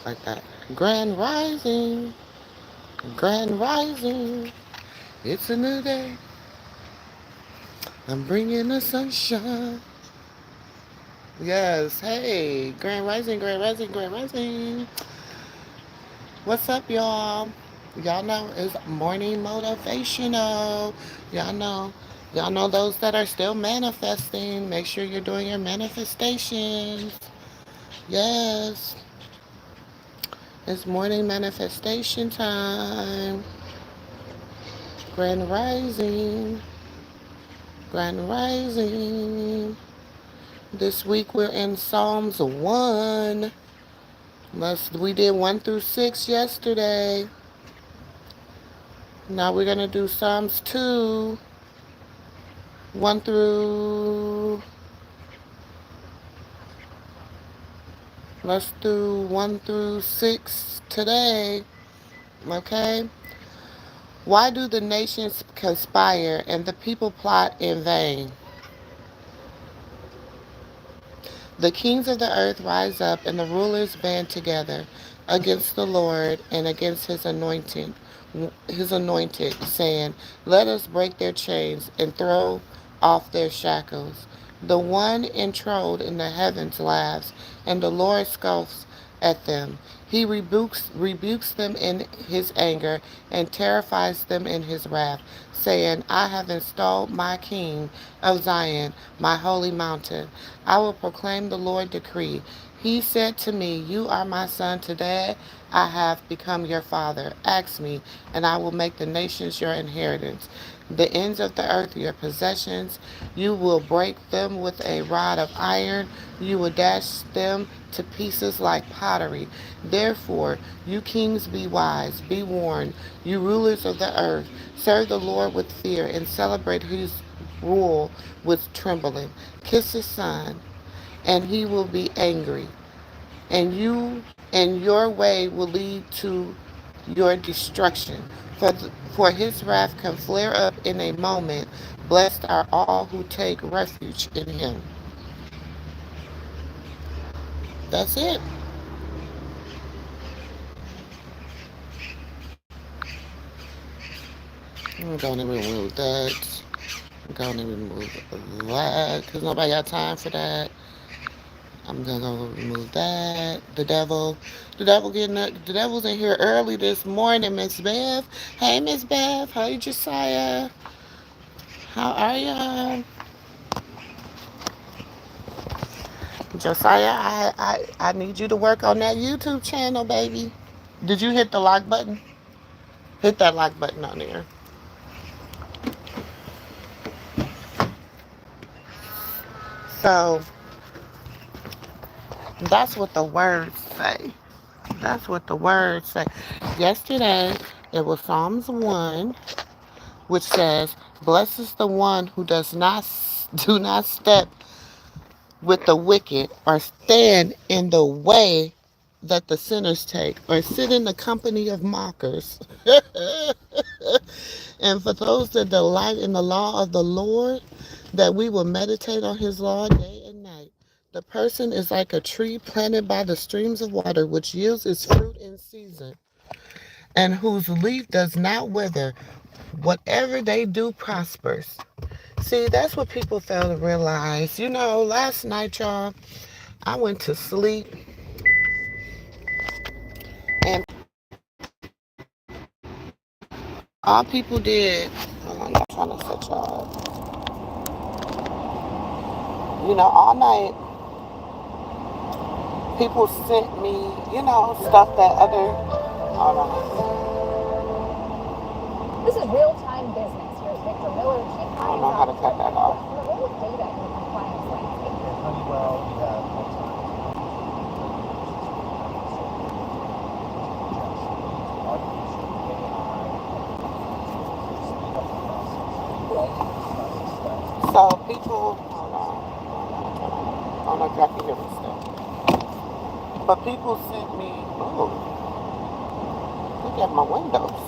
like that. Grand rising, grand rising. It's a new day. I'm bringing the sunshine. Yes, hey, grand rising, grand rising, grand rising. What's up, y'all? Y'all know it's morning motivational. Y'all know, y'all know those that are still manifesting. Make sure you're doing your manifestations. Yes, it's morning manifestation time. Grand rising, grand rising. This week we're in Psalms 1. We did 1 through 6 yesterday. Now we're going to do Psalms 2, 1 through, let's do 1 through 6 today. Okay? Why do the nations conspire and the people plot in vain? The kings of the earth rise up and the rulers band together against the Lord and against his anointed, saying, let us break their chains and throw off their shackles. The one enthroned in the heavens laughs, and the Lord scoffs at them. He rebukes them in his anger and terrifies them in his wrath, saying, I have installed my king of Zion, my holy mountain. I will proclaim the Lord decree. He said to me, you are my son. Today I have become your father. Ask me, and I will make the nations your inheritance, the ends of the earth your possessions. You will break them with a rod of iron. You will dash them to pieces like pottery. Therefore, you kings, be wise, be warned. You rulers of the earth, serve the Lord with fear and celebrate his rule with trembling. Kiss his son, and he will be angry, and your way will lead to your destruction. For his wrath can flare up in a moment. Blessed are all who take refuge in him. That's it. I'm going to remove that. I'm going to remove that because nobody got time for that. I'm gonna remove that. The devil's in here early this morning, Miss Bev. Hey, Miss Bev. Hey, Josiah. How are ya? Josiah, I need you to work on that YouTube channel, baby. Did you hit the like button? Hit that like button on there. So that's what the words say. That's what the words say. Yesterday it was Psalms 1, which says, blessed is the one who does not do not step with the wicked, or stand in the way that the sinners take, or sit in the company of mockers. And for those that delight in the law of the Lord, that we will meditate on his law day and night. The person is like a tree planted by the streams of water, which yields its fruit in season, and whose leaf does not wither. Whatever they do prospers. See, that's what people fail to realize. Last night, y'all, I went to sleep, and all people did, hold on, I'm trying to set y'all up. All night, people sent me, stuff that other, hold on. This is real-time business. Here's Victor Miller, Chief Client. I don't know how to cut that off. On the role of data in the compliance landscape. At Honeywell, we have so people, hold on, I don't know if y'all can hear me still. But people sent me, oh, look at my windows.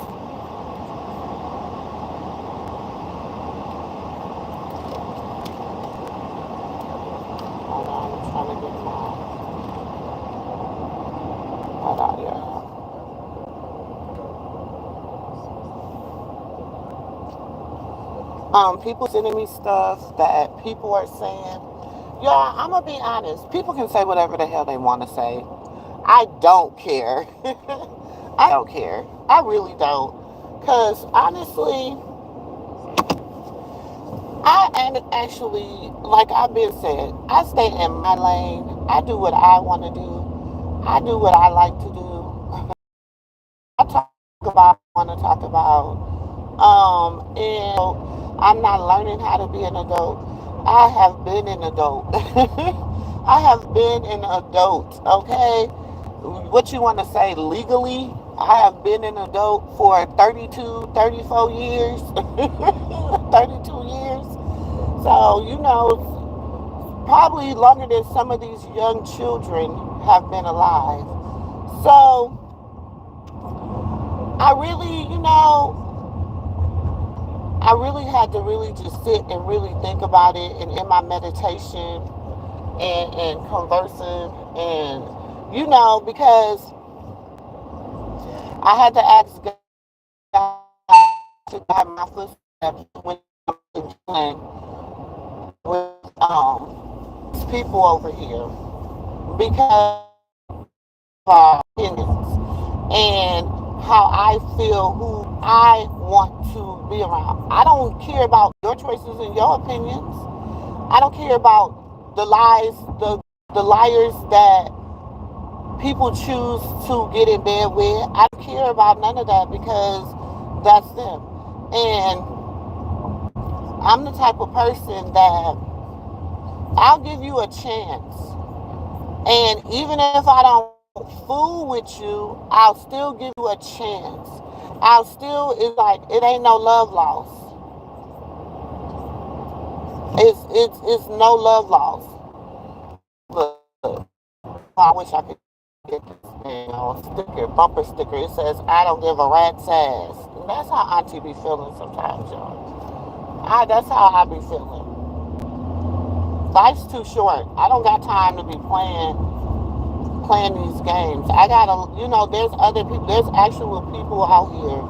Hold on, I'm trying to get my, out here. People sending me stuff that people are saying. Y'all, I'm gonna be honest. People can say whatever the hell they want to say. I don't care. I don't care. I really don't. Cause honestly, actually, like I've been said, I stay in my lane. I do what I want to do. I do what I like to do. I talk about what I want to talk about. And I'm not learning how to be an adult. I have been an adult. I have been an adult, okay? What you want to say legally? I have been an adult for 32, 34 years. 32 years. So, probably longer than some of these young children have been alive. So, I really, I really had to really just sit and really think about it, and in my meditation and conversing, and because I had to ask God to guide my footsteps when I'm dealing with people over here, because our opinions and how I feel, who I want to be around. I don't care about your choices and your opinions. I don't care about the lies, the liars that people choose to get in bed with. I don't care about none of that, because that's them. And I'm the type of person that I'll give you a chance. And even if I don't fool with you, I'll still give you a chance. It's like, it ain't no love lost. It's no love lost. Look, I wish I could get this sticker, bumper sticker. It says, "I don't give a rat's ass." And that's how Auntie be feeling sometimes, y'all. That's how I be feeling. Life's too short. I don't got time to be playing these games. I gotta, there's other people, there's actual people out here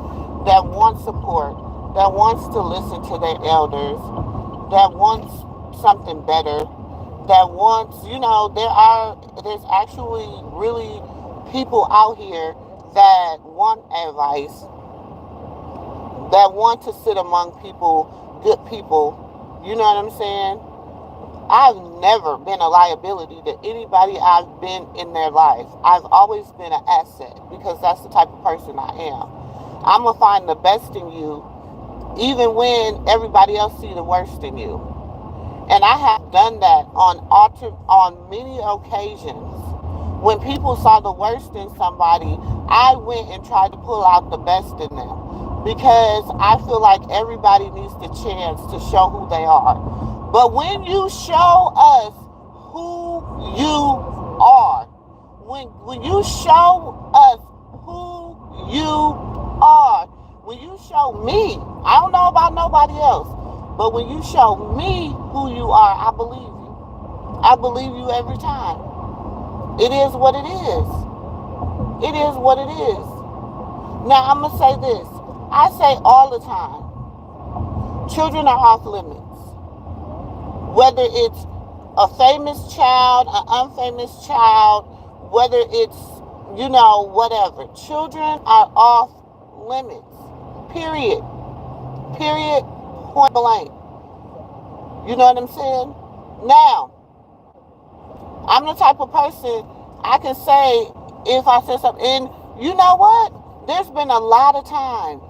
that want support, that wants to listen to their elders, that wants something better, that wants, there's actually really people out here that want advice, that want to sit among people, good people. You know what I'm saying? I've never been a liability to anybody I've been in their life. I've always been an asset, because that's the type of person I am. I'm going to find the best in you even when everybody else see the worst in you. And I have done that on many occasions. When people saw the worst in somebody, I went and tried to pull out the best in them, because I feel like everybody needs the chance to show who they are. But when you show us who you are, when you show us who you are, when you show me, I don't know about nobody else, but when you show me who you are, I believe you. I believe you every time. It is what it is. It is what it is. Now, I'm going to say this. I say all the time, children are off limits. Whether it's a famous child, an unfamous child, whether it's, whatever. Children are off limits. Period. Period. Point blank. You know what I'm saying? Now, I'm the type of person, I can say, if I said something, and you know what? There's been a lot of times,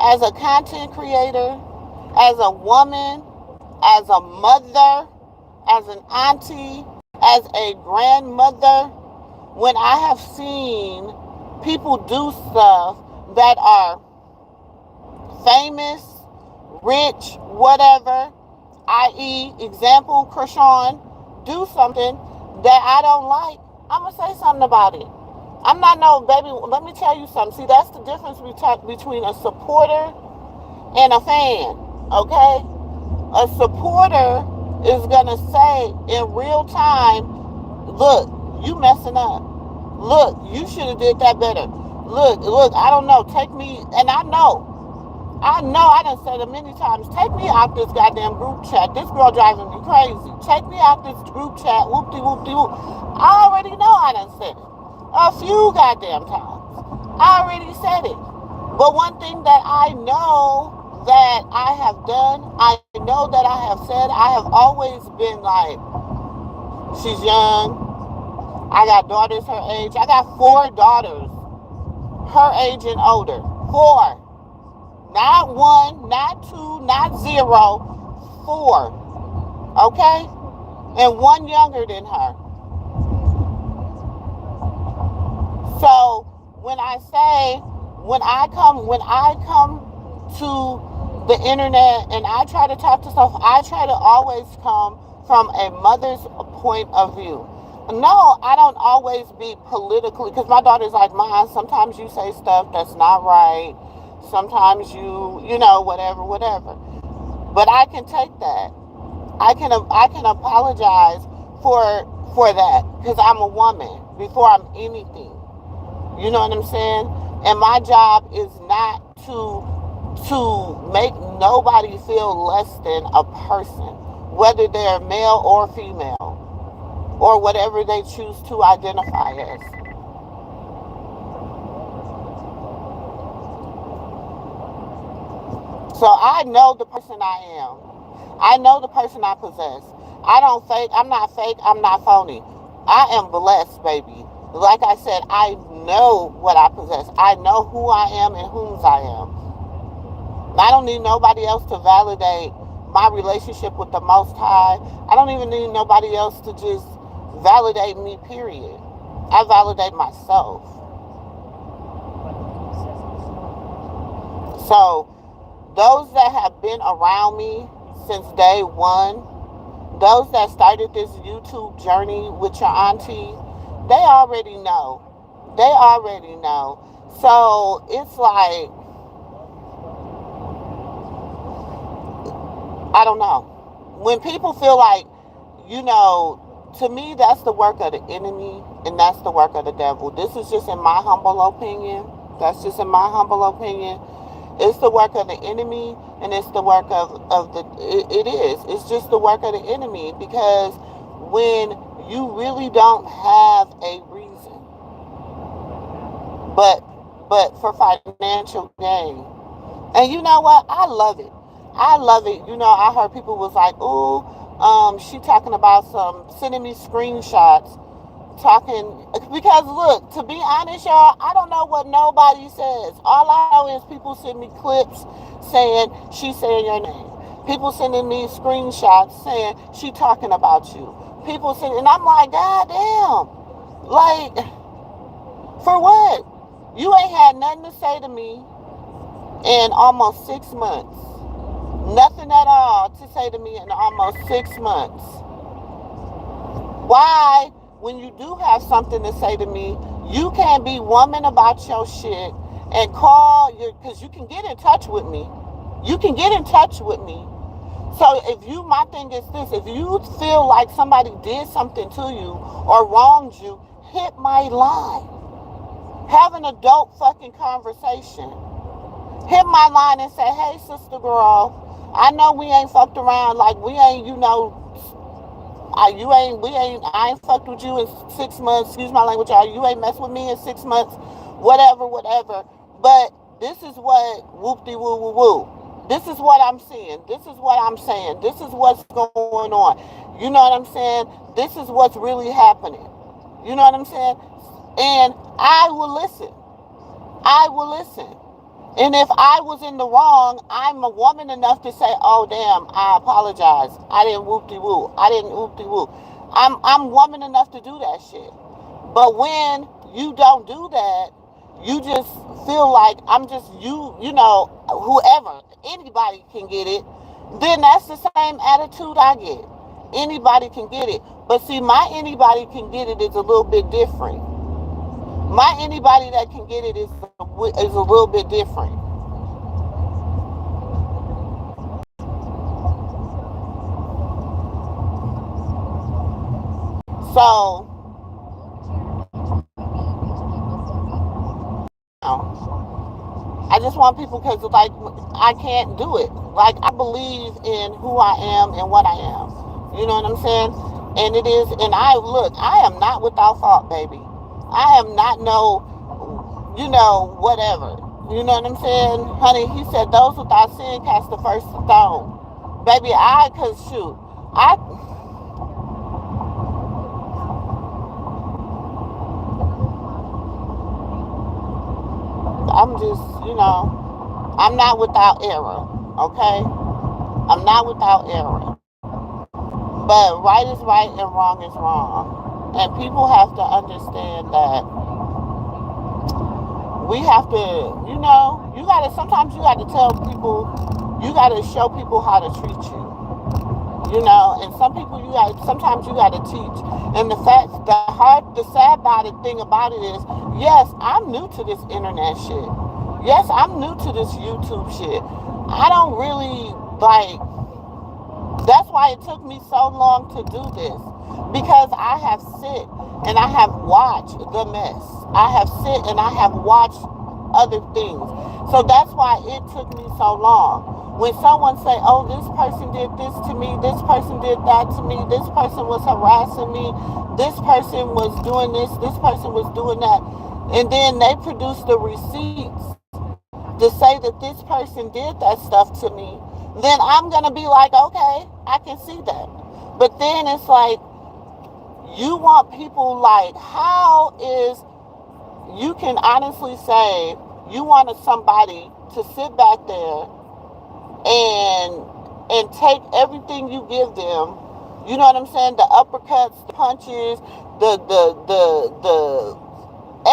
as a content creator, as a woman, as a mother, as an auntie, as a grandmother, when I have seen people do stuff that are famous, rich, whatever, i.e., example, Krishan, do something that I don't like, I'm going to say something about it. I'm not no baby. Let me tell you something. See, that's the difference between a supporter and a fan, okay? A supporter is going to say in real time, look, you messing up. Look, you should have did that better. Look, I don't know. Take me, and I done said it many times. Take me out this goddamn group chat. This girl driving me crazy. Take me out this group chat. Whoop de whoop de whoop. I already know I done said it a few goddamn times. I already said it. But one thing that I know that I have done, I know that I have said, I have always been like, she's young. I got daughters her age. I got 4 daughters her age and older. 4. Not 1, not 2, not 0. 4. Okay? And 1 younger than her. So when I say, when I come to the internet and I try to talk to stuff, I try to always come from a mother's point of view. No, I don't always be politically, because my daughter's like, Mom, sometimes you say stuff that's not right. Sometimes you know, whatever, whatever. But I can take that. I can apologize for that, because I'm a woman before I'm anything. You know what I'm saying? And my job is not to make nobody feel less than a person, whether they're male or female, or whatever they choose to identify as. So I know the person I am. I know the person I possess. I don't fake. I'm not fake. I'm not phony. I am blessed, baby. Like I said, I know what I possess. I know who I am and whose I am. I don't need nobody else to validate my relationship with the Most High. I don't even need nobody else to just validate me, period. I validate myself. So, those that have been around me since day one, those that started this YouTube journey with your auntie, they already know. They already know. So, it's like, I don't know. When people feel like, to me, that's the work of the enemy and that's the work of the devil. This is just in my humble opinion. That's just in my humble opinion. It's the work of the enemy and it's the work of it is. It's just the work of the enemy, because when you really don't have a reason, but for financial gain. And you know what? I love it. I love it. I heard people was like, ooh, she talking about sending me screenshots, talking, because look, to be honest, y'all, I don't know what nobody says. All I know is people send me clips saying she's saying your name. People sending me screenshots saying she talking about you. People sending, and I'm like, God damn, like, for what? You ain't had nothing to say to me in almost 6 months. Nothing at all to say to me in almost 6 months. Why, when you do have something to say to me, you can't be woman about your shit and call because you can get in touch with me. You can get in touch with me. So my thing is this, if you feel like somebody did something to you or wronged you, hit my line. Have an adult fucking conversation. Hit my line and say, hey, sister girl, I know we ain't fucked around, like we ain't, I ain't fucked with you in 6 months, excuse my language, y'all, you ain't messed with me in 6 months, whatever. But this is what, whoop-de-woo-woo-woo. This is what I'm seeing. This is what I'm saying. This is what's going on. You know what I'm saying? This is what's really happening. You know what I'm saying? And I will listen. I will listen. And if I was in the wrong, I'm a woman enough to say, oh, damn, I apologize. I didn't whoop-de-woo. I didn't whoop-de-woo. I'm woman enough to do that shit. But when you don't do that, you just feel like I'm just whoever, anybody can get it, then that's the same attitude I get. Anybody can get it. But see, my anybody can get it is a little bit different. My anybody that can get it is a little bit different. So I just want people because, like, I can't do it. Like, I believe in who I am and what I am. You know what I'm saying? And it is, and I am not without fault, baby. I am not no, whatever. You know what I'm saying? Honey, he said, those without sin cast the first stone. Baby, cause shoot, I, I'm just, I'm not without error, okay? I'm not without error. But right is right and wrong is wrong. And people have to understand that we have to, sometimes you gotta tell people, you gotta show people how to treat you. And sometimes you gotta teach. And the sad about it thing about it is, yes, I'm new to this internet shit. Yes, I'm new to this YouTube shit. I don't really like. That's why it took me so long to do this. Because I have sit and I have watched the mess. I have sit and I have watched other things. So that's why it took me so long. When someone say, oh, this person did this to me, this person did that to me, this person was harassing me, this person was doing this person was doing that, and then they produce the receipts to say that this person did that stuff to me, then I'm going to be like, okay, I can see that. But then it's like, you want people like, how is, you can honestly say, you wanted somebody to sit back there and take everything you give them, you know what I'm saying, the uppercuts, the punches, the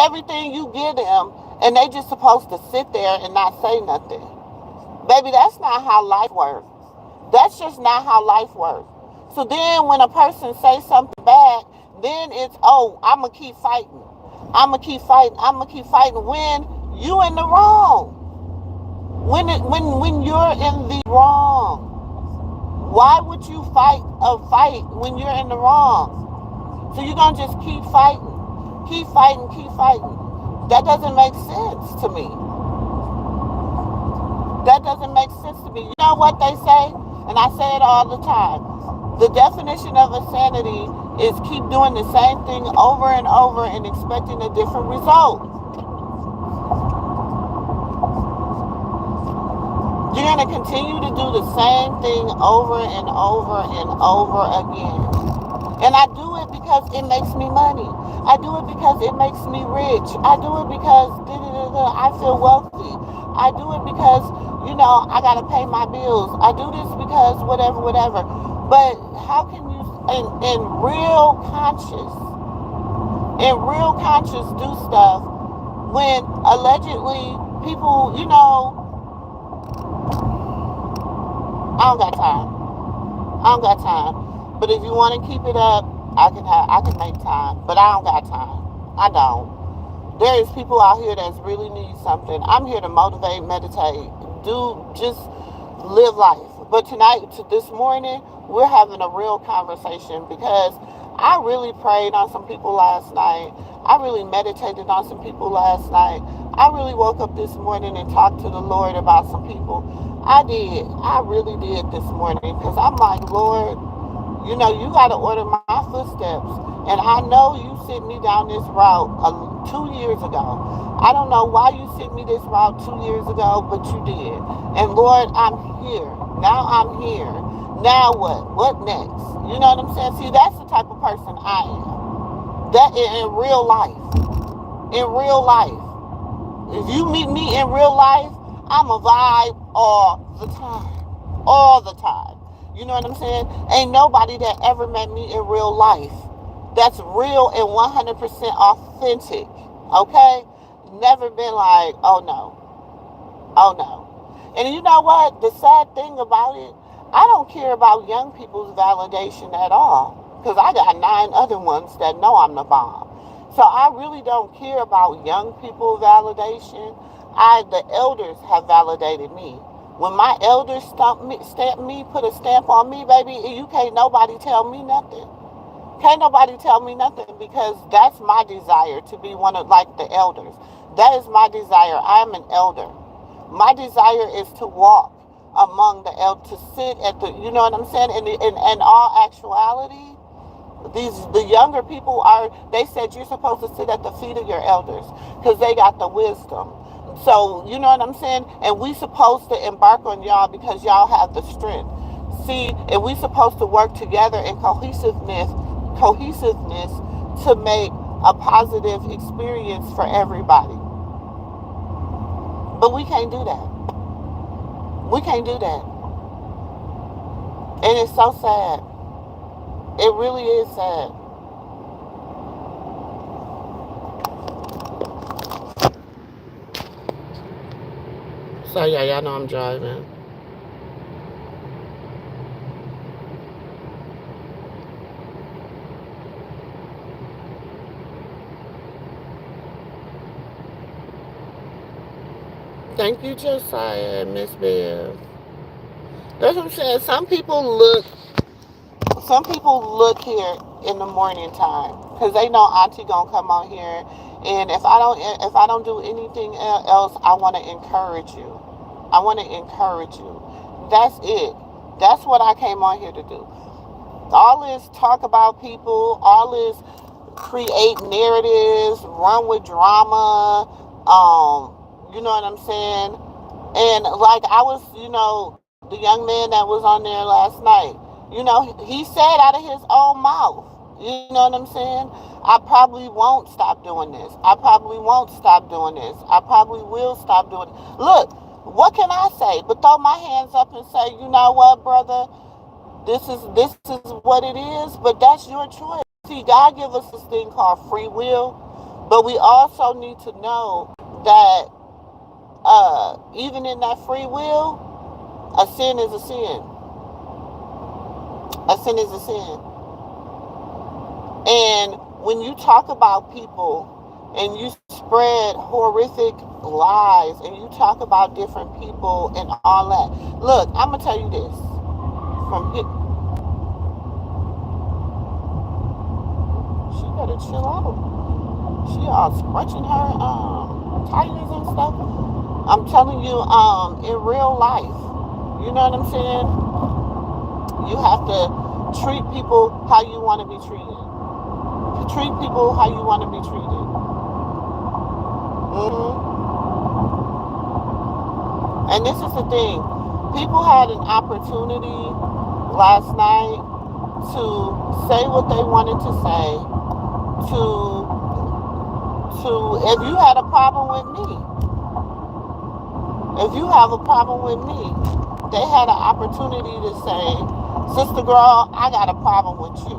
everything you give them, and they just supposed to sit there and not say nothing. Baby, that's not how life works. That's just not how life works. So then when a person says something bad, then it's, oh, I'm going to keep fighting. I'm going to keep fighting. I'm going to keep fighting when you in the wrong. When you're in the wrong. Why would you fight a fight when you're in the wrong? So you're going to just keep fighting. Keep fighting, keep fighting. That doesn't make sense to me. That doesn't make sense to me. You know what they say? And I say it all the time. The definition of insanity is keep doing the same thing over and over and expecting a different result. You're going to continue to do the same thing over and over and over again. And I do it because it makes me money. I do it because it makes me rich. I do it because I feel wealthy. I do it because, I got to pay my bills. I do this because whatever, whatever. But how can you, in real conscious do stuff when allegedly people, I don't got time. I don't got time. But if you want to keep it up, I can make time. But I don't got time. I don't. There is people out here that really need something. I'm here to motivate, meditate, just live life. But this morning, we're having a real conversation because I really prayed on some people last night. I really meditated on some people last night. I really woke up this morning and talked to the Lord about some people. I did. I really did this morning because I'm like, Lord, you got to order my footsteps. And I know you sent me down this route 2 years ago. I don't know why you sent me this route 2 years ago, but you did. And Lord, I'm here. Now I'm here. Now what? What next? You know what I'm saying? See, that's the type of person I am. That in real life. In real life. If you meet me in real life, I'm a vibe all the time. All the time. You know what I'm saying? Ain't nobody that ever met me in real life that's real and 100% authentic. Okay? Never been like, oh no. Oh no. And you know what? The sad thing about it, I don't care about young people's validation at all. Because I got 9 other ones that know I'm the bomb. So I really don't care about young people's validation. The elders have validated me. When my elders put a stamp on me, baby, you can't nobody tell me nothing. Can't nobody tell me nothing because that's my desire to be one of like the elders. That is my desire. I am an elder. My desire is to walk among the elders, to sit at the, you know what I'm saying? In all actuality, the younger people are, they said you're supposed to sit at the feet of your elders because they got the wisdom. So, you know what I'm saying? And we supposed to embark on y'all because y'all have the strength. See, and we supposed to work together in cohesiveness to make a positive experience for everybody. But we can't do that. We can't do that. And it's so sad. It really is sad. So yeah, y'all know I'm driving. Thank you, Josiah and Miss Bev. That's what I'm saying. Some people look here in the morning time because they know Auntie gonna come on here, and if I don't do anything else, I want to encourage you. I want to encourage you. That's it. That's what I came on here to do. All this talk about people, all this create narratives, run with drama. You know what I'm saying? And like I was, the young man that was on there last night, he said out of his own mouth, you know what I'm saying? I probably won't stop doing this. I probably won't stop doing this. I probably will stop doing it. Look, what can I say? But throw my hands up and say, you know what, brother? This is what it is, but that's your choice. See, God give us this thing called free will, but we also need to know that even in that free will, a sin is a sin. A sin is a sin. And when you talk about people and you spread horrific lies and you talk about different people and all that, look, I'm gonna tell you this. From here, she better chill out. She all scratching her tires and stuff. I'm telling you, in real life, you know what I'm saying? You have to treat people how you want to be treated. Treat people how you want to be treated. And this is the thing. People had an opportunity last night to say what they wanted to say. If you had a problem with me, if you have a problem with me, they had an opportunity to say, sister girl, I got a problem with you.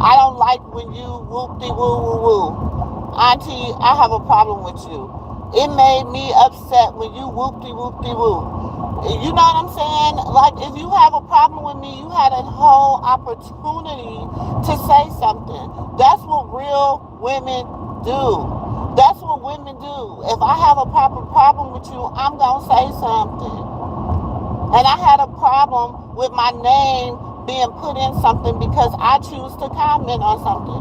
I don't like when you whoop-de-woo-woo-woo. Auntie, I have a problem with you. It made me upset when you whoop-de-whoop-de-woo. You know what I'm saying? Like, if you have a problem with me, you had a whole opportunity to say something. That's what real women do. That's what women do. If I have a proper problem with you, I'm going to say something. And I had a problem with my name being put in something because I choose to comment on something.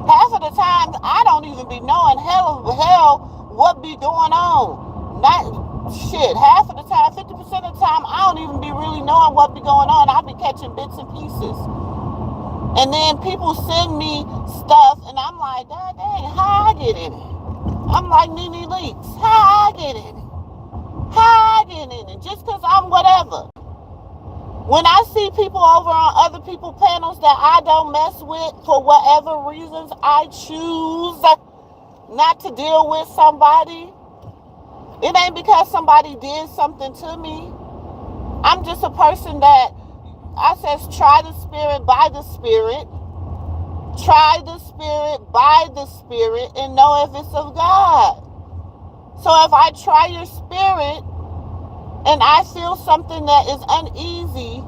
Half of the time, I don't even be knowing hell what be going on. Not shit. Half of the time, 50% of the time, I don't even be really knowing what be going on. I be catching bits and pieces. And then people send me stuff, and I'm like, God dang, how I get in it? I'm like Nene Leaks. How I get in it? How I get in it? Just because I'm whatever. When I see people over on other people's panels that I don't mess with for whatever reasons, I choose not to deal with somebody. It ain't because somebody did something to me. I'm just a person that I says try the spirit by the spirit. Try the spirit by the spirit and know if it's of God. So if I try your spirit and I feel something that is uneasy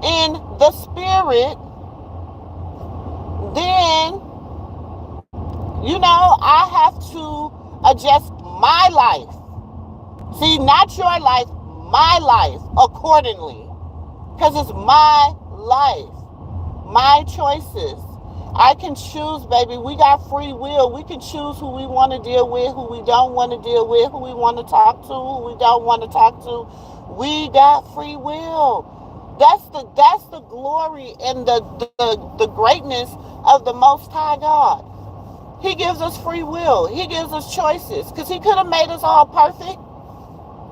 in the spirit, then, I have to adjust my life. See, not your life, my life accordingly. Because it's my life, my choices. I can choose, baby. We got free will. We can choose who we want to deal with, who we don't want to deal with, who we want to talk to, who we don't want to talk to. We got free will. That's the glory and the greatness of the Most High God. He gives us free will. He gives us choices. Because he could have made us all perfect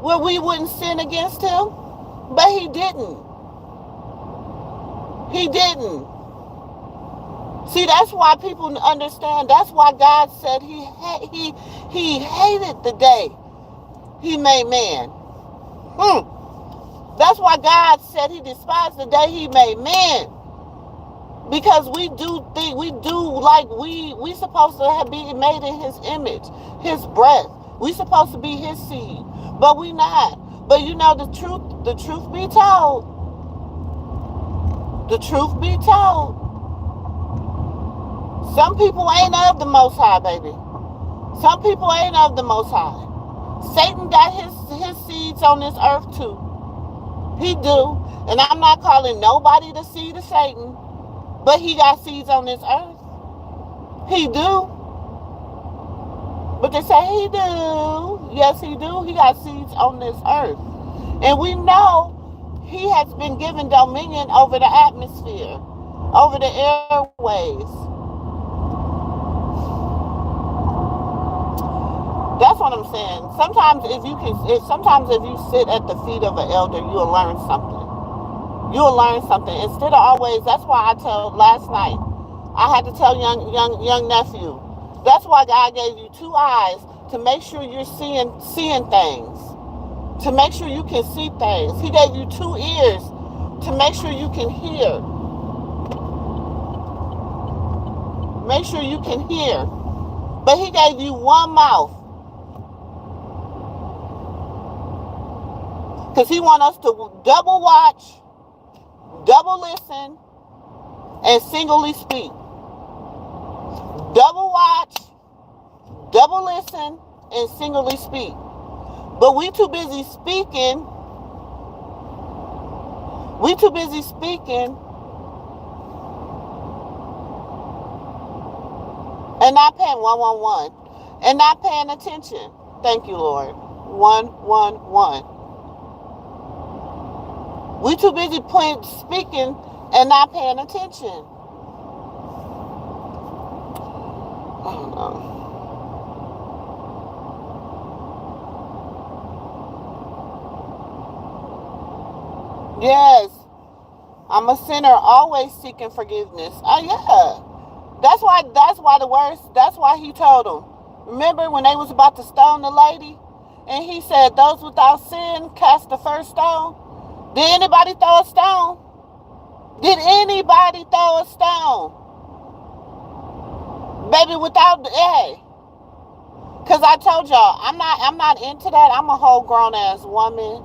where we wouldn't sin against him. But he didn't. He didn't. See, that's why people understand. That's why God said he hated the day he made man. That's why God said he despised the day he made man. Because we do think we supposed to have be made in his image, his breath. We supposed to be his seed, but we not. But you know the truth be told, the truth be told, some people ain't of the Most High, baby. Some people ain't of the Most High. Satan got his seeds on this earth too. He do, and I'm not calling nobody the seed of Satan. But he got seeds on this earth. He do. But they say he do. Yes, he do. He got seeds on this earth. And we know he has been given dominion over the atmosphere, over the airways. That's what I'm saying. Sometimes if you sit at the feet of an elder, you'll learn something. You'll learn something. Instead of always, that's why I told last night, I had to tell young nephew, that's why God gave you two eyes, to make sure you're seeing things, to make sure you can see things. He gave you two ears to make sure you can hear. Make sure you can hear. But he gave you one mouth. Because he wants us to double watch, double listen, and singly speak. Double watch, double listen, and singly speak. But we too busy speaking. We too busy speaking and not paying 111 and not paying attention. Thank you, Lord. 111. We too busy speaking and not paying attention. I don't know. Yes, I'm a sinner, always seeking forgiveness. Oh yeah, that's why That's why he told them. Remember when they was about to stone the lady, and he said, "Those without sin cast the first stone." Did anybody throw a stone? Did anybody throw a stone? Baby, without the hey. Cause I told y'all, I'm not into that. I'm a whole grown ass woman.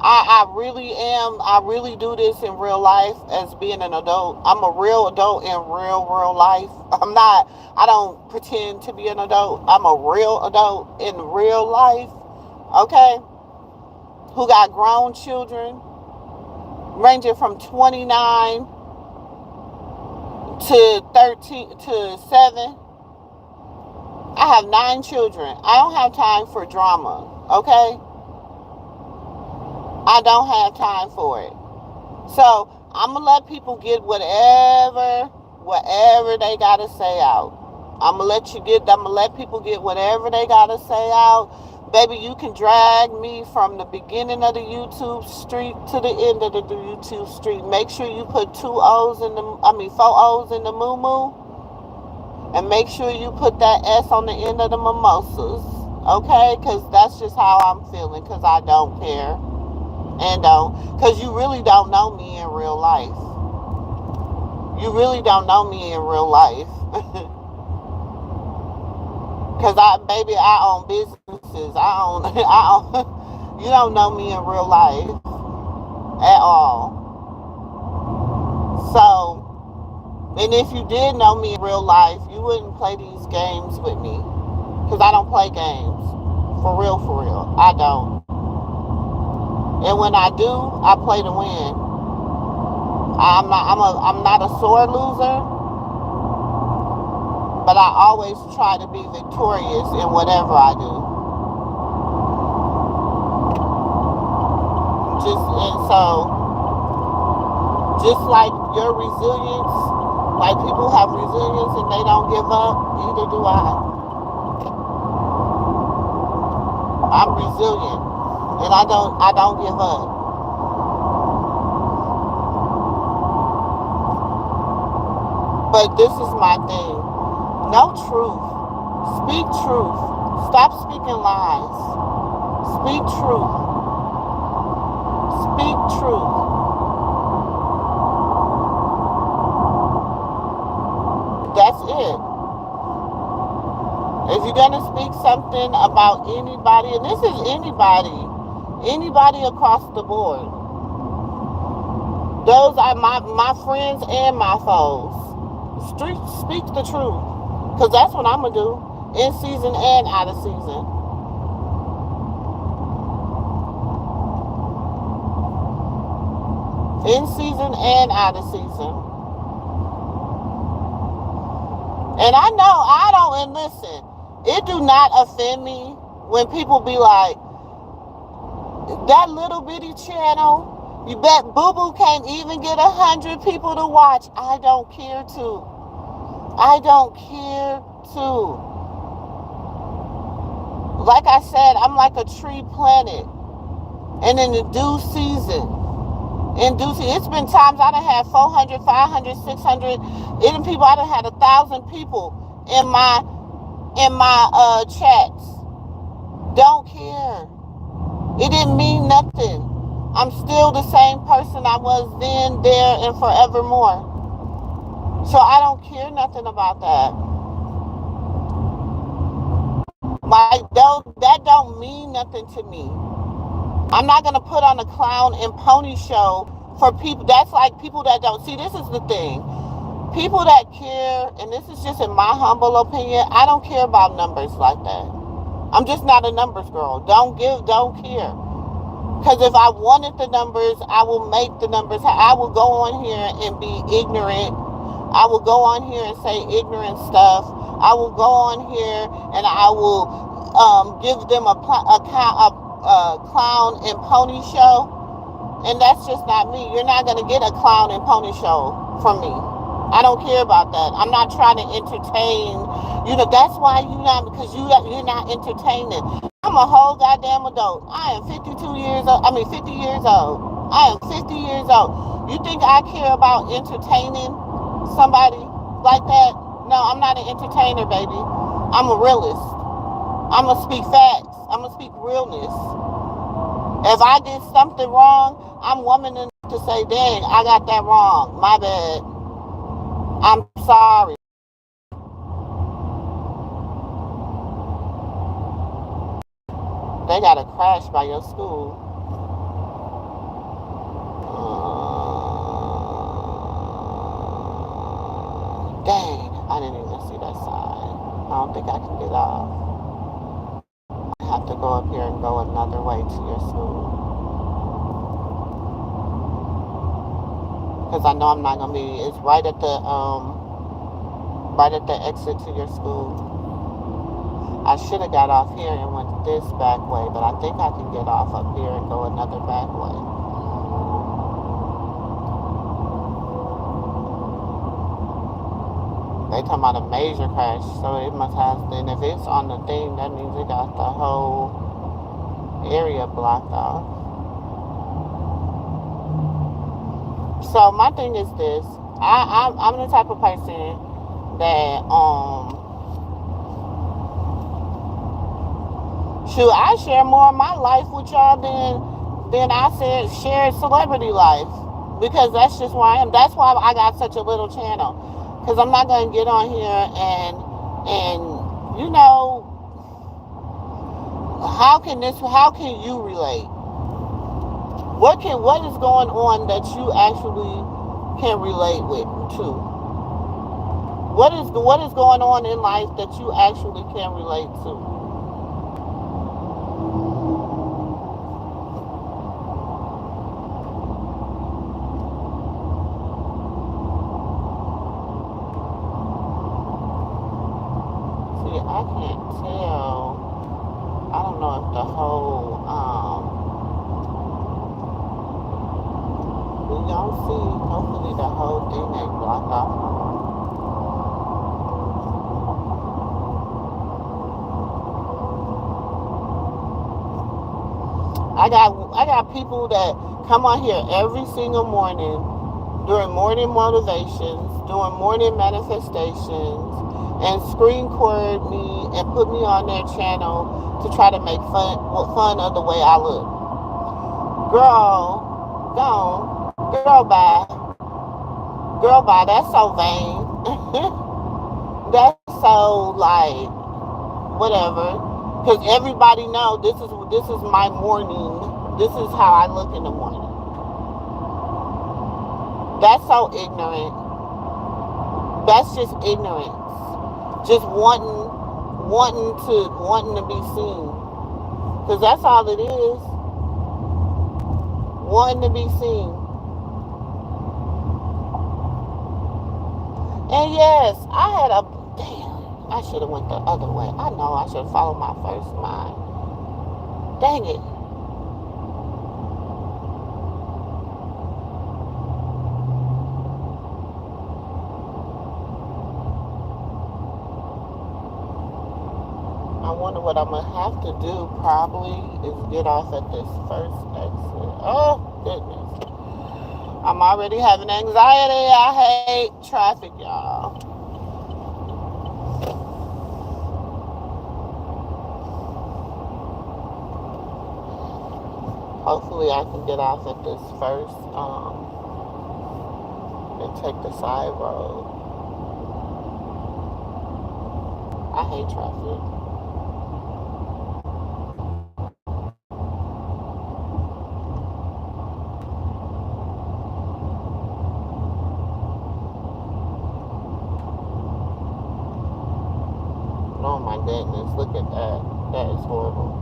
I really am. I really do this in real life as being an adult. I'm a real adult in real life. I don't pretend to be an adult. I'm a real adult in real life. Okay? Who got grown children ranging from 29 to 13 to 7. I have 9 children. I don't have time for drama. Okay? I don't have time for it. So I'm gonna let people get whatever they gotta say out. I'm gonna let people get whatever they gotta say out. Baby, you can drag me from the beginning of the YouTube street to the end of the YouTube street. Make sure you put 4 O's in the moo, and make sure you put that S on the end of the mimosas. Okay? Because that's just how I'm feeling, because I don't care. Because you really don't know me in real life. You really don't know me in real life. Because I own businesses. You don't know me in real life at all. So, and if you did know me in real life, you wouldn't play these games with me. Because I don't play games. For real. I don't. And when I do, I play to win. I'm not a sore loser. but I always try to be victorious in whatever I do. Just like your resilience, like people have resilience and they don't give up, neither do I. I'm resilient and I don't give up. But this is my thing. Know truth. Speak truth. Stop speaking lies. Speak truth. Speak truth. That's it. If you're going to speak something about anybody, and this is anybody across the board, those are my friends and my foes. Speak the truth. Because that's what I'm going to do, in season and out of season. In season and out of season. And I know I don't, and listen, it do not offend me when people be like, that little bitty channel, you bet Boo Boo can't even get 100 people to watch. I don't care to. I don't care to. Like I said, I'm like a tree planted. And in the due season, it's been times I done had 400, 500, 600, even people, I done had 1,000 people in my chats. Don't care. It didn't mean nothing. I'm still the same person I was then, there, and forevermore. So I don't care nothing about that. Like, that don't mean nothing to me. I'm not going to put on a clown and pony show for people. That's like people that don't. See, this is the thing. People that care, and this is just in my humble opinion, I don't care about numbers like that. I'm just not a numbers girl. Don't care. Because if I wanted the numbers, I will make the numbers. I will go on here and be ignorant. I will go on here and say ignorant stuff. I will go on here and I will give them a clown and pony show. And that's just not me. You're not going to get a clown and pony show from me. I don't care about that. I'm not trying to entertain. That's why because you're not entertaining. I'm a whole goddamn adult. I am 50 years old. I am 50 years old. You think I care about entertaining somebody like that? No, I'm not an entertainer, baby. I'm a realist. I'm going to speak facts. I'm going to speak realness. If I did something wrong, I'm woman enough to say, dang, I got that wrong. My bad. I'm sorry. They got a crash by your school. Dang, I didn't even see that sign. I don't think I can get off. I have to go up here and go another way to your school. Because I know I'm not going to be, it's right at the exit to your school. I should have got off here and went this back way, but I think I can get off up here and go another back way. They talking about a major crash, so it must have, and if it's on the thing, that means it got the whole area blocked off. So my thing is this, I'm the type of person that, I share more of my life with y'all than I share celebrity life. Because that's just where I am. That's why I got such a little channel. Because I'm not going to get on here and how can you relate? What is going on that you actually can relate to? What is going on in life that you actually can relate to? the whole, we don't see, hopefully the whole thing ain't blocked off no more. I got people that come on here every single morning during morning motivations, doing morning manifestations, and screen record me and put me on their channel to try to make fun of the way I look. Girl, gone. Girl, bye. Girl, bye. That's so vain. That's so like whatever. Because everybody know this is my morning. This is how I look in the morning. That's so ignorant. That's just ignorance. Just wanting to be seen. Because that's all it is. Wanting to be seen. And yes, I had a damn. I should have went the other way. I know I should have followed my first mind. Dang it. I wonder what I'm going to have to do probably is get off at this first exit. Oh, goodness. I'm already having anxiety. I hate traffic, y'all. Hopefully I can get off at this first and take the side road. I hate traffic. Oh my goodness, look at that. That is horrible.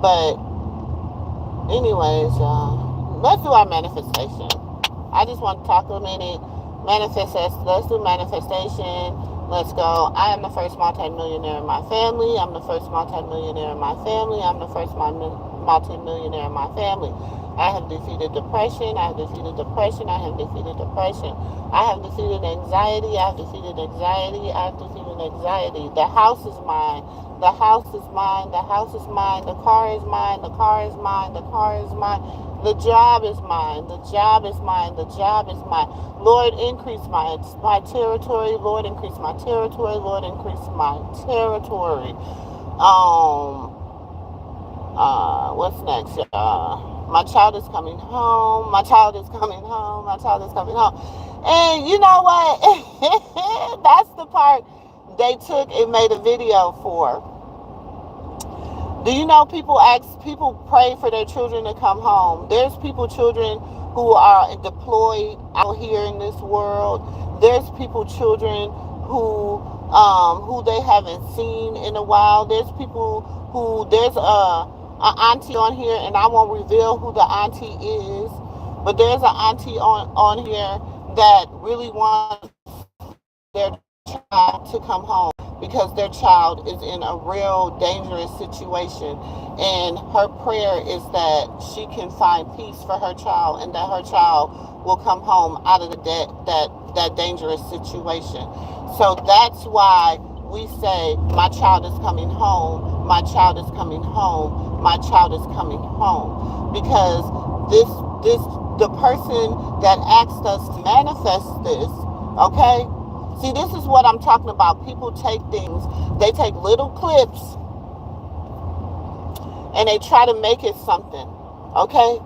But anyways, let's do our manifestation. I just want to talk a minute. Let's do manifestation. Let's go. I am the first multimillionaire in my family. I'm the first multimillionaire in my family. I'm the first multimillionaire in my family. I have defeated depression. I have defeated depression. I have defeated depression. I have defeated anxiety. I have defeated anxiety. I have defeated anxiety. The house is mine. The house is mine. The house is mine. The car is mine. The car is mine. The car is mine. The job is mine. The job is mine. The job is mine. Lord, increase my territory. Lord, increase my territory. Lord, increase my territory. What's next, y'all? My child is coming home. My child is coming home. My child is coming home. And you know what? That's the part they took and made a video for. Do you know people pray for their children to come home? There's children who are deployed out here in this world. There's children who they haven't seen in a while. There's there's a auntie on here, and I won't reveal who the auntie is, but there's an auntie on here that really wants their child to come home because their child is in a real dangerous situation, and her prayer is that she can find peace for her child and that her child will come home out of that dangerous situation. So that's why we say, my child is coming home, my child is coming home, my child is coming home, because the person that asked us to manifest this, okay? See, this is what I'm talking about. People take things, they take little clips and they try to make it something, okay?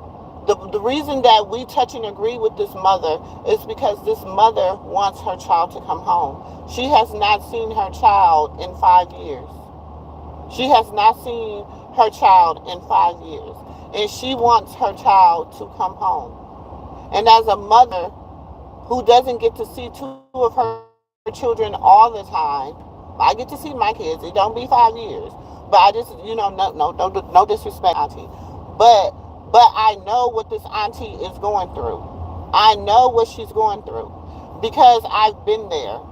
The reason that we touch and agree with this mother is because this mother wants her child to come home. She has not seen her child in 5 years. She has not seen her child in 5 years. And she wants her child to come home. And as a mother who doesn't get to see two of her children all the time, I get to see my kids. It don't be 5 years. But I just, no disrespect, auntie. But I know what this auntie is going through. I know what she's going through because I've been there.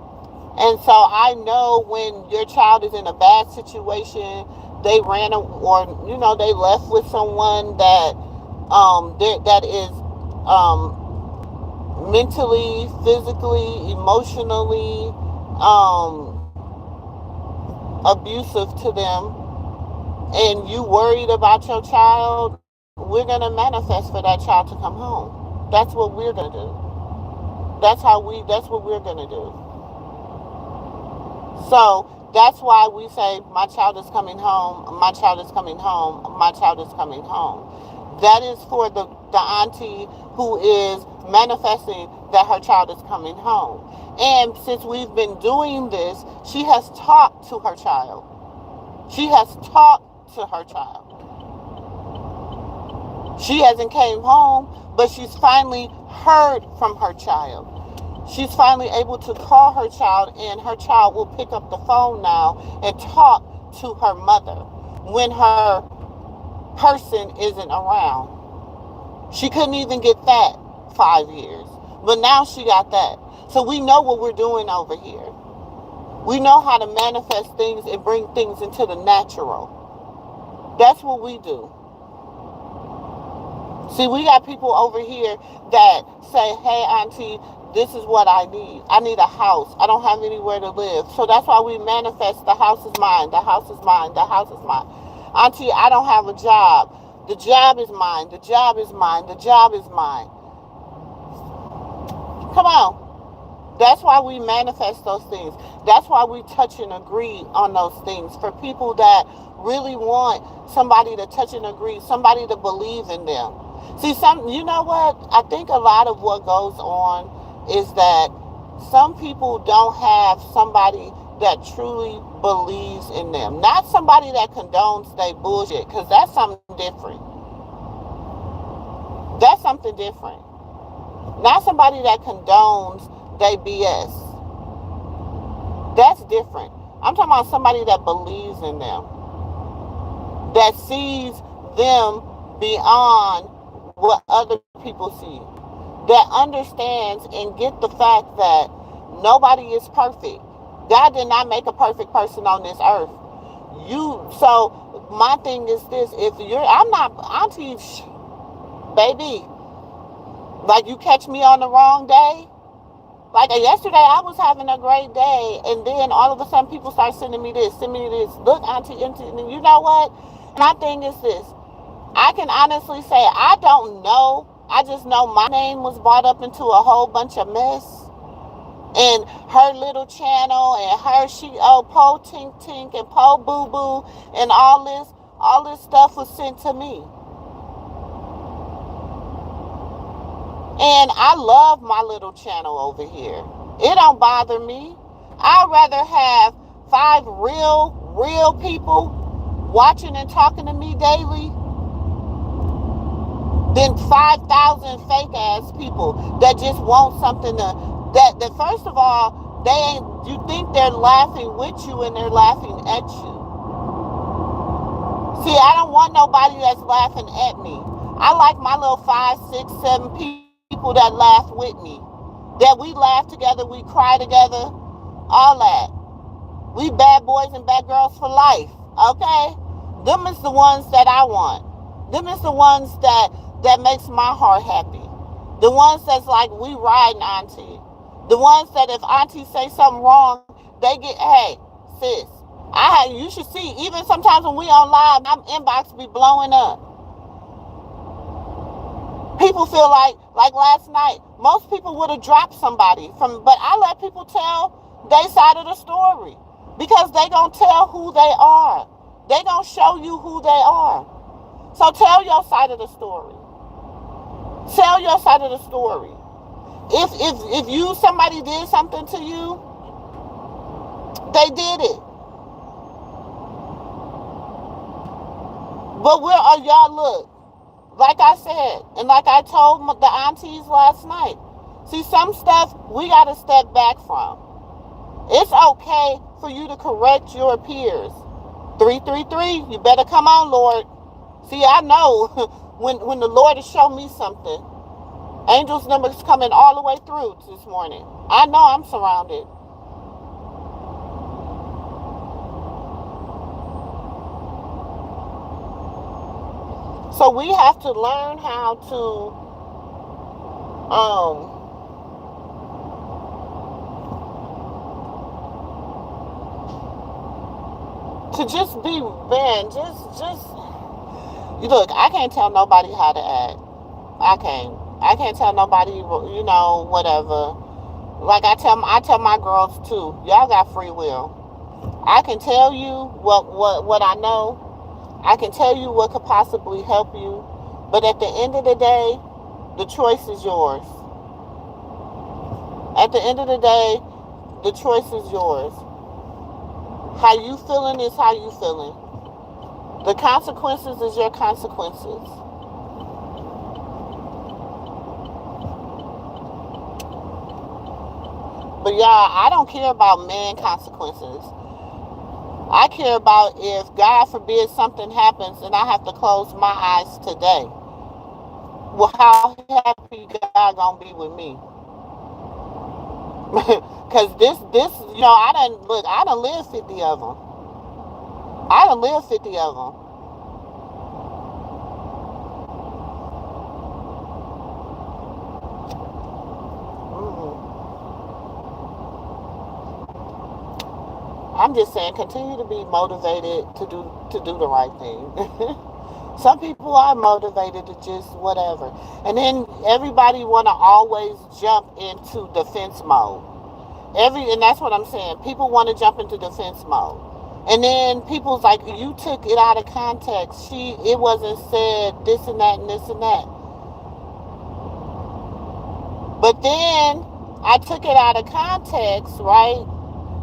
And so I know when your child is in a bad situation, they ran or they left with someone that is mentally, physically, emotionally abusive to them, and you worried about your child, we're gonna manifest for that child to come home. That's what we're gonna do. That's what we're gonna do. So that's why we say, my child is coming home, my child is coming home, my child is coming home. That is for the auntie who is manifesting that her child is coming home. And since we've been doing this, she has talked to her child. She has talked to her child. She hasn't came home, but she's finally heard from her child. She's finally able to call her child, and her child will pick up the phone now and talk to her mother when her person isn't around. She couldn't even get that 5 years, but now she got that. So we know what we're doing over here. We know how to manifest things and bring things into the natural. That's what we do. See, we got people over here that say, hey, auntie, this is what I need. I need a house. I don't have anywhere to live. So that's why we manifest, the house is mine, the house is mine, the house is mine. Auntie, I don't have a job. The job is mine, the job is mine, the job is mine. Come on. That's why we manifest those things. That's why we touch and agree on those things. For people that really want somebody to touch and agree, somebody to believe in them. See, you know what? I think a lot of what goes on is that some people don't have somebody that truly believes in them. Not somebody that condones their bullshit, because that's something different. That's something different. Not somebody that condones their BS. That's different. I'm talking about somebody that believes in them, that sees them beyond what other people see, that understands and get the fact that nobody is perfect. God did not make a perfect person on this earth. So my thing is this: I'm not auntie, baby. Like, you catch me on the wrong day. Like yesterday, I was having a great day, and then all of a sudden, people start sending me this, Look, auntie, and you know what? My thing is this: I can honestly say I don't know. I just know my name was brought up into a whole bunch of mess. And her little channel, and her po tink tink and po boo boo, and all this stuff was sent to me. And I love my little channel over here. It don't bother me. I'd rather have 5 real people watching and talking to me daily than 5,000 fake ass people that just want something that first of all, you think they're laughing with you, and they're laughing at you. See, I don't want nobody that's laughing at me. I like my little 5, 6, 7 people that laugh with me. That we laugh together, we cry together, all that. We bad boys and bad girls for life, okay? Them is the ones that I want. Them is the ones that makes my heart happy. The ones that's like, we riding auntie. The ones that if auntie say something wrong, they get, hey, sis. You should see, even sometimes when we on live, my inbox be blowing up. People feel like last night, most people would have dropped somebody but I let people tell their side of the story, because they gonna tell who they are. They gonna show you who they are. So tell your side of the story. Tell your side of the story. If somebody did something to you, they did it. But where are y'all? Look, like I said, and like I told the aunties last night, see, some stuff we got to step back from. It's okay for you to correct your peers. 333, you better come on, Lord. See, I know when the Lord has shown me something, angels numbers coming all the way through this morning. I know I'm surrounded. So we have to learn how to just be, man, just you look, I can't tell nobody how to act. I can't tell nobody, whatever. Like I tell my girls too, y'all got free will. I can tell you what I know. I can tell you what could possibly help you, but at the end of the day, the choice is yours. At the end of the day, the choice is yours. How you feeling is how you feeling. The consequences is your consequences. But y'all, I don't care about man consequences. I care about if, God forbid, something happens and I have to close my eyes today. Well, how happy God gonna be with me? Cause this, I done lived 50 of them. I done lived 50 of them. Mm-mm. I'm just saying, continue to be motivated to do the right thing. Some people are motivated to just whatever, and then everybody want to always jump into defense mode. And that's what I'm saying. People want to jump into defense mode, and then people's like, you took it out of context. It wasn't said this and that and this and that. But then I took it out of context, right?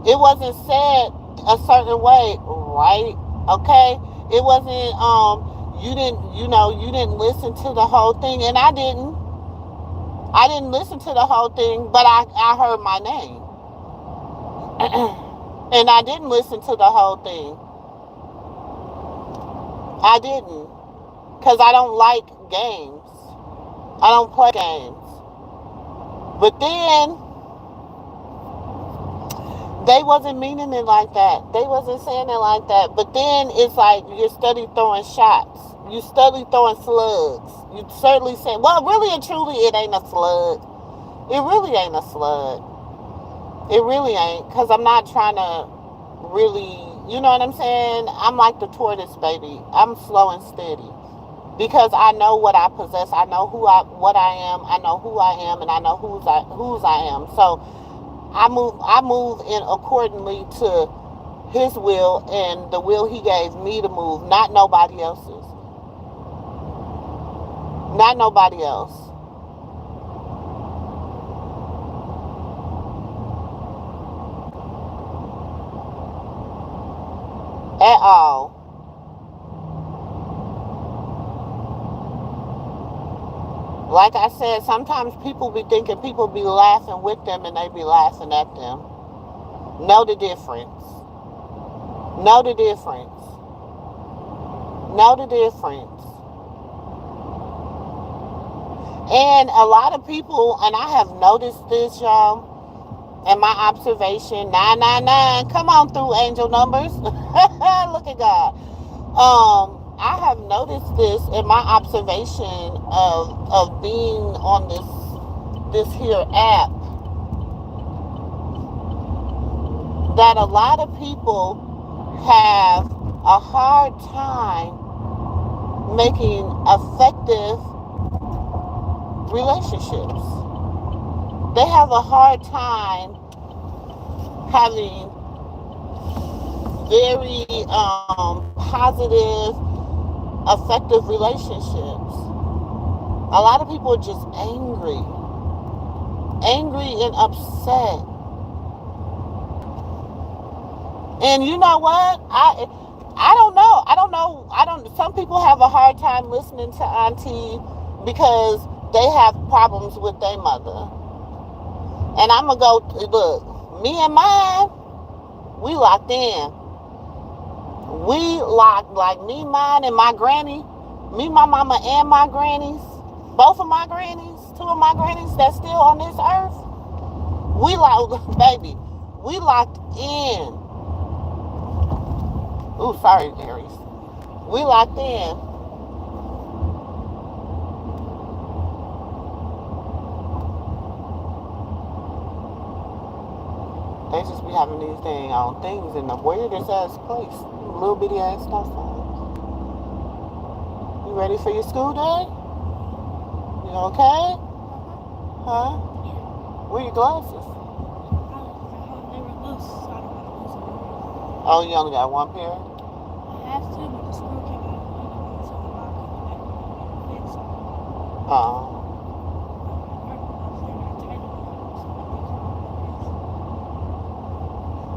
It wasn't said a certain way, right? Okay? It wasn't you didn't listen to the whole thing, and I didn't. I didn't listen to the whole thing, but I heard my name. And I didn't listen to the whole thing. I didn't. Cuz I don't like games. I don't play games. But then they wasn't meaning it like that. They wasn't saying it like that. But then it's like you're steady throwing shots. You steady throwing slugs. You certainly saying, well, really and truly, it ain't a slug. It really ain't a slug. It really ain't. Because I'm not trying to really, you know what I'm saying? I'm like the tortoise, baby. I'm slow and steady. Because I know what I possess. I know what I am. I know who I am, and I know whose I am. So I move in accordingly to his will and the will he gave me to move, not nobody else's. Not nobody else. At all. Like I said, sometimes people be thinking people be laughing with them and they be laughing at them. Know the difference. Know the difference. Know the difference. And a lot of people, and I have noticed this, y'all, in my observation, 999, come on through, angel numbers. Look at God. I have noticed this in my observation of being on this here app, that a lot of people have a hard time making effective relationships. They have a hard time having very positive, effective relationships. A lot of people are just angry and upset. And you know what? I don't know. I don't know. I don't. Some people have a hard time listening to Auntie because they have problems with their mother. And I'm gonna go look. Me and mine, we locked in. We locked, like me, mine, and my granny. Me, my mama, and my grannies. Both of my grannies. Two of my grannies that's still on this earth. We locked, baby. We locked in. Ooh, sorry, Aries. We locked in. They just be having these dang on things in the weirdest ass place. Little bitty ass stuff. You ready for your school day? You okay? Huh? Where your glasses? Oh, you only got one pair? Oh.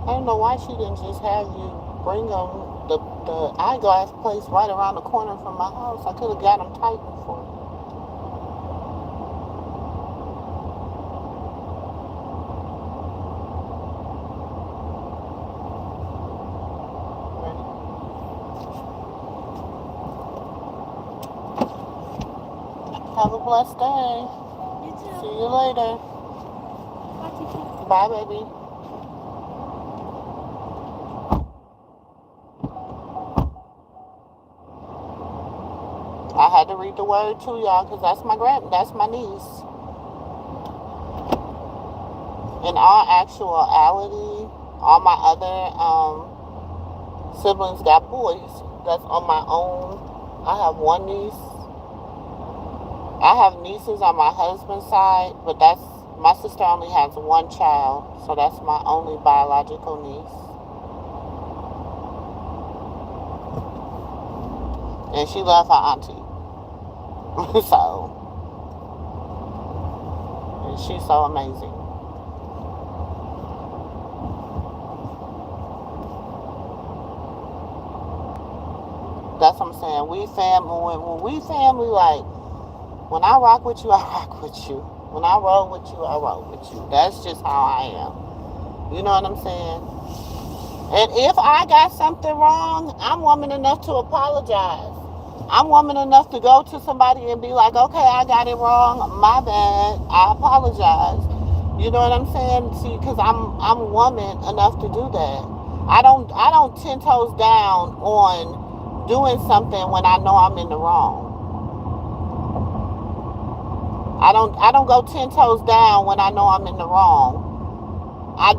I don't know why she didn't just have you bring them the eyeglass place right around the corner from my house. I could have got them tightened for you. Have a blessed day. You too. See you later. Bye, baby. I had to read the word too, y'all, because that's my niece. In all actuality, all my other siblings got boys. That's on my own. I have one niece. I have nieces on my husband's side, but my sister only has one child, so that's my only biological niece. And she loved her auntie. So, and she's so amazing. That's what I'm saying. When we family, like, when I rock with you, I rock with you. When I roll with you, I roll with you. That's just how I am. You know what I'm saying? And if I got something wrong, I'm woman enough to apologize. I'm woman enough to go to somebody and be like, okay, I got it wrong. My bad. I apologize. You know what I'm saying? See, because I'm woman enough to do that. I don't 10 toes down on doing something when I know I'm in the wrong. I don't go 10 toes down when I know I'm in the wrong. I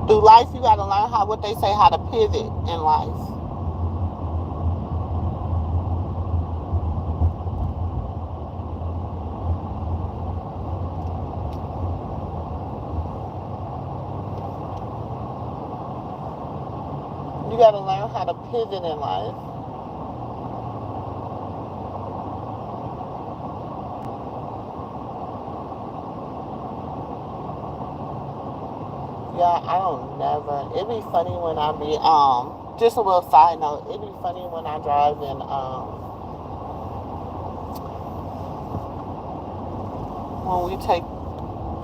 through life you gotta learn what they say, how to pivot in life. You gotta learn how to pivot in life. Yeah, I don't never. It'd be funny when I be just a little side note, it'd be funny when I drive in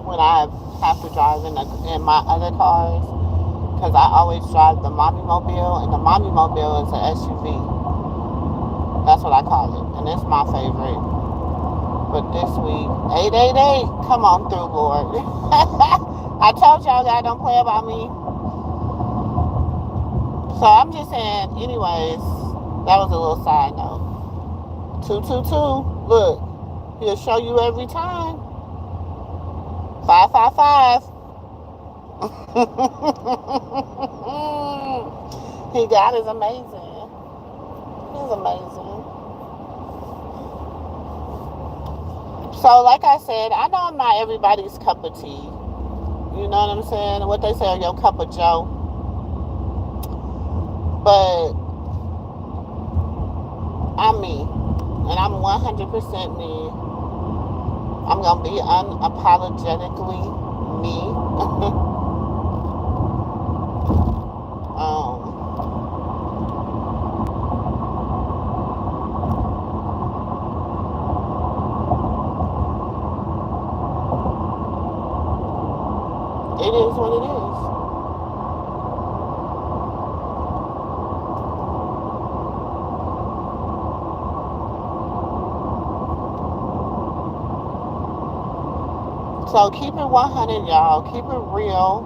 when I have to drive in my other cars, because I always drive the mommy mobile, and the mommy mobile is an SUV. That's what I call it, and it's my favorite. But this week, 888, come on through, Lord. I told y'all God don't play about me. So I'm just saying, anyways, that was a little side note. 222, look, he'll show you every time. 555. God is amazing. He's amazing. So, like I said, I know I'm not everybody's cup of tea. You know what I'm saying? What they say, your cup of joe. But I'm me. And I'm 100% me. I'm going to be unapologetically me. It is what it is. So keep it 100, y'all. Keep it real.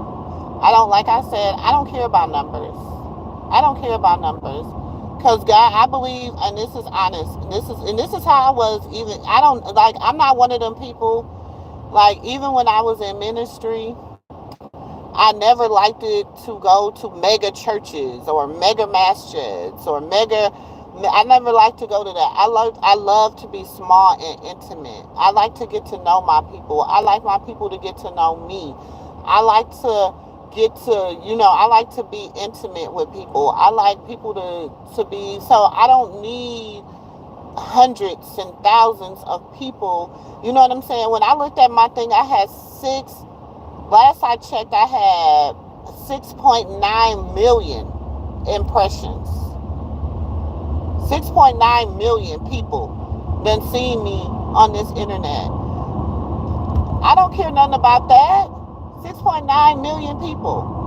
Like I said, I don't care about numbers. I don't care about numbers. Because God, I believe, and this is honest, this is how I was even, I'm not one of them people Like, even when I was in ministry, I never liked it to go to mega churches or mega masjids or mega. I never liked to go to that. I love to be small and intimate. I like to get to know my people. I like my people to get to know me. I like to get to, I like to be intimate with people. I like people to be, so I don't need hundreds and thousands of people. You know what I'm saying? When I looked at my thing, I had last I checked, I had 6.9 million impressions. 6.9 million people done seen me on this internet. I don't care nothing about that. 6.9 million people.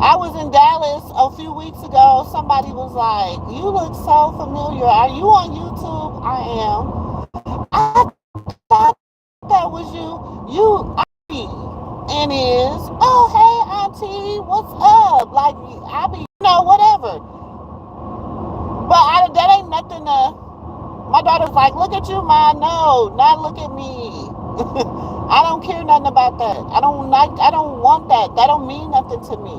I was in Dallas a few weeks ago. Somebody was like, "You look so familiar. Are you on YouTube?" I am. I thought that was you. And is, "Oh, hey, auntie, what's up?" Like, I be, whatever. But that ain't nothing to. My daughter's like, "Look at you, ma." No, not look at me. I don't care nothing about that. I don't want that. That don't mean nothing to me.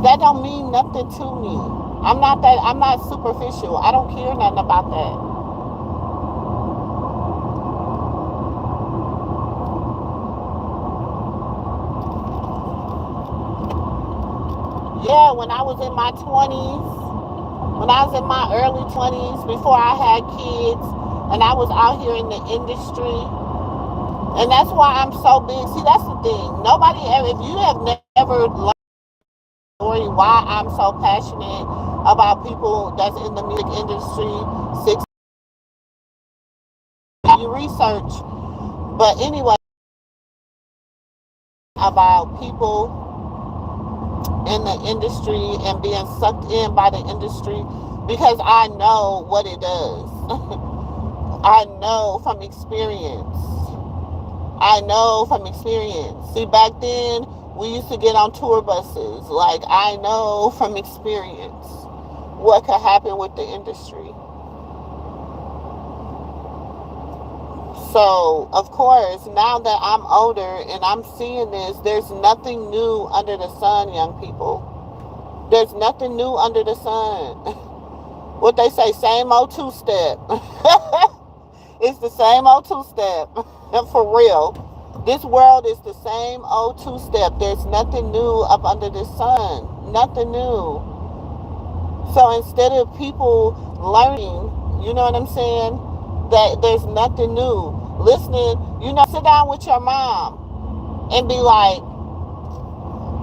That don't mean nothing to me. I'm not superficial. I don't care nothing about that. Yeah, when I was in my 20s, when I was in my early 20s, before I had kids, and I was out here in the industry, and that's why I'm so big. See, that's the thing. Nobody ever, if you have never learned the story why I'm so passionate about people that's in the music industry, you research. But anyway, about people in the industry and being sucked in by the industry, because I know what it does. I know from experience. I know from experience. See, back then, we used to get on tour buses. Like, I know from experience what could happen with the industry. So, of course, now that I'm older and I'm seeing this, there's nothing new under the sun, young people. There's nothing new under the sun. What they say, same old two-step. It's the same old two-step. For real. This world is the same old two-step. There's nothing new up under the sun. Nothing new. So instead of people learning, you know what I'm saying, that there's nothing new, listening, sit down with your mom and be like,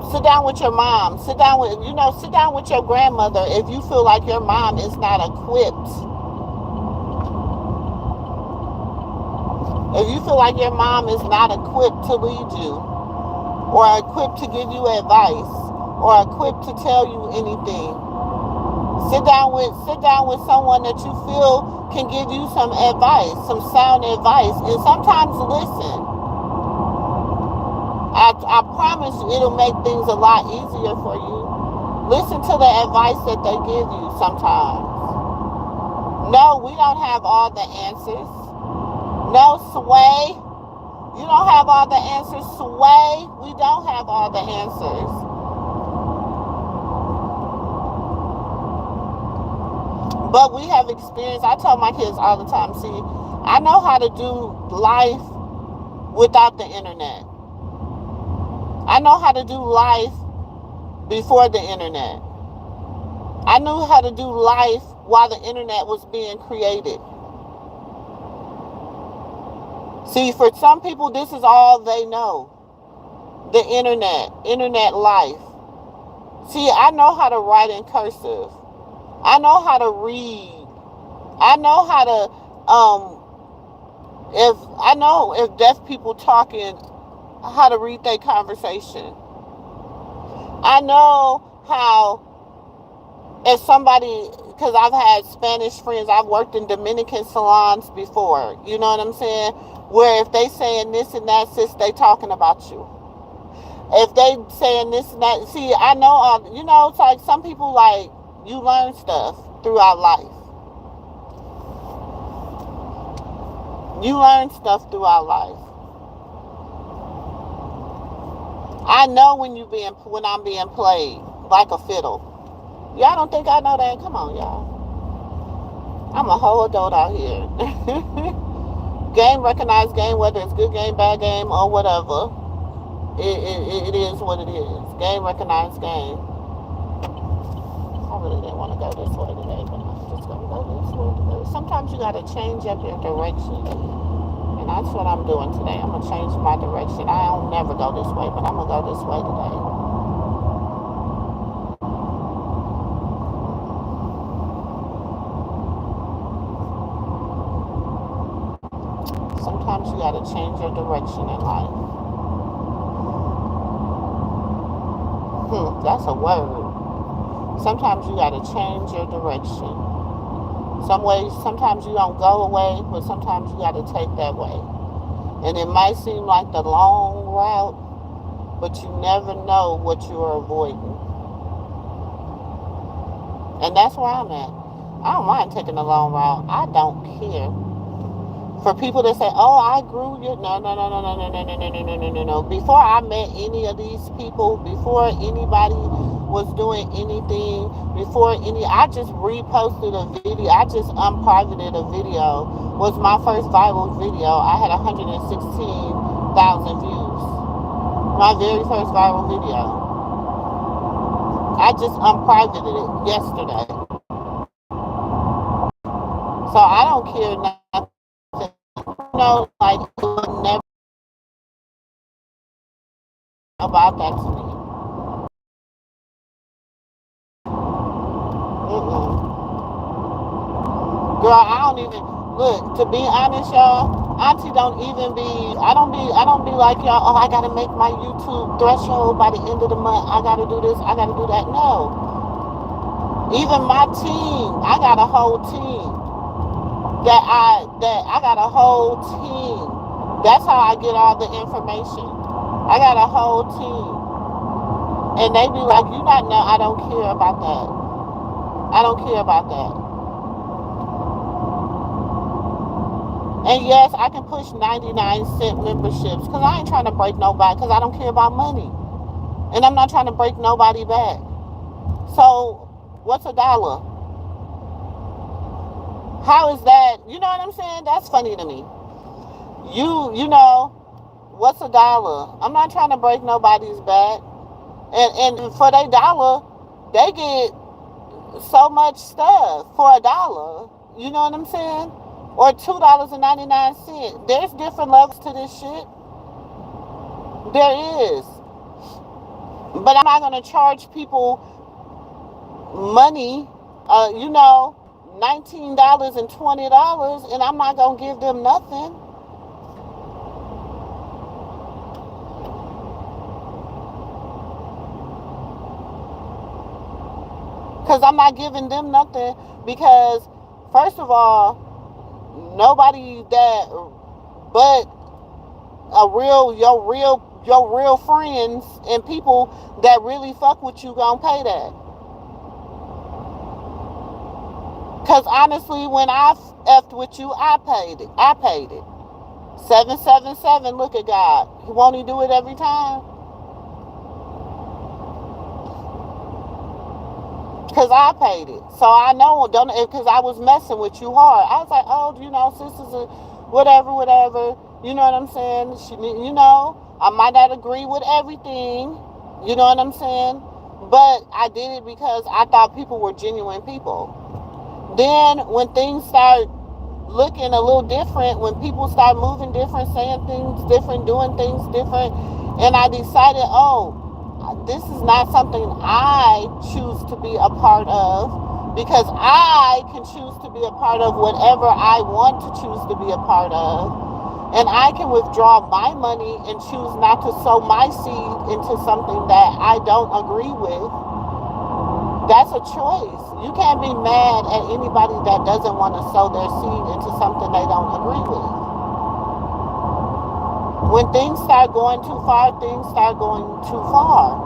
sit down with your mom, sit down with your grandmother if you feel like your mom is not equipped. If you feel like your mom is not equipped to lead you, or equipped to give you advice, or equipped to tell you anything, sit down with someone that you feel can give you some advice, some sound advice, and sometimes listen. I promise you it'll make things a lot easier for you. Listen to the advice that they give you sometimes. No, we don't have all the answers. No, Sway, you don't have all the answers. Sway, we don't have all the answers. But we have experience. I tell my kids all the time, see, I know how to do life without the internet. I know how to do life before the internet. I knew how to do life while the internet was being created. See, for some people, this is all they know. The internet life. See, I know how to write in cursive. I know how to read. I know how to, if deaf people talking, how to read their conversation. I know how, if somebody, because I've had Spanish friends, I've worked in Dominican salons before, you know what I'm saying? Where if they saying this and that, sis, they talking about you. If they saying this and that, see, I know, it's like some people, like, you learn stuff throughout life. You learn stuff throughout life. I know when I'm being played like a fiddle. Y'all don't think I know that? Come on, y'all. I'm a whole adult out here. Game recognized game, whether it's good game, bad game, or whatever. It is what it is. Game recognized game. I really didn't want to go this way today, but I'm just going to go this way today. Sometimes you got to change up your direction. And that's what I'm doing today. I'm going to change my direction. I don't never go this way, but I'm going to go this way today. Sometimes you got to change your direction in life. That's a word. Sometimes you got to change your direction. Sometimes you don't go away, but sometimes you got to take that way. And it might seem like the long route, but you never know what you are avoiding. And that's where I'm at. I don't mind taking the long route. I don't care. For people that say, oh, I grew you. No. Before I met any of these people, before anybody was doing anything, I just reposted a video. I just unprivated a video. Was my first viral video. I had 116,000 views. My very first viral video. I just unprivated it yesterday. So I don't care nothing. Like it would never about that to me. Girl, I don't even look. To be honest, y'all, Auntie don't even be. I don't be like y'all. Oh, I gotta make my YouTube threshold by the end of the month. I gotta do this. I gotta do that. No. Even my team, I got a whole team. I got a whole team. That's how I get all the information. I got a whole team. And they be like, you not know, I don't care about that. I don't care about that. And yes, I can push 99-cent memberships because I ain't trying to break nobody because I don't care about money. And I'm not trying to break nobody back. So, what's $1? How is that? You know what I'm saying? That's funny to me. You know, what's $1? I'm not trying to break nobody's back. And for their $1, they get so much stuff for $1. You know what I'm saying? Or $2.99. There's different levels to this shit. There is. But I'm not gonna charge people money, $19 and $20, and I'm not gonna give them nothing. Because I'm not giving them nothing because, first of all, nobody that but your real friends and people that really fuck with you gonna pay that. Because honestly, when I effed with you, I paid it. 777, look at God. Won't he do it every time? Because I paid it. So I know, because I was messing with you hard. I was like, oh, sisters are whatever. You know what I'm saying? I might not agree with everything. You know what I'm saying? But I did it because I thought people were genuine people. Then when things start looking a little different, when people start moving different, saying things different, doing things different, and I decided, this is not something I choose to be a part of, because I can choose to be a part of whatever I want to choose to be a part of, and I can withdraw my money and choose not to sow my seed into something that I don't agree with. That's a choice. You can't be mad at anybody that doesn't want to sow their seed into something they don't agree with. When things start going too far, things start going too far.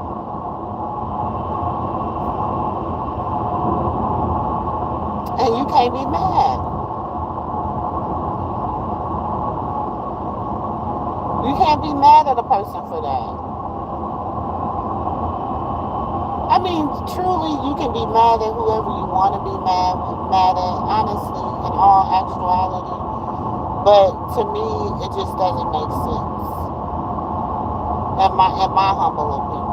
And you can't be mad. You can't be mad at a person for that. I mean, truly, you can be mad at whoever you want to be mad at, honestly, in all actuality. But to me, it just doesn't make sense, in my humble opinion.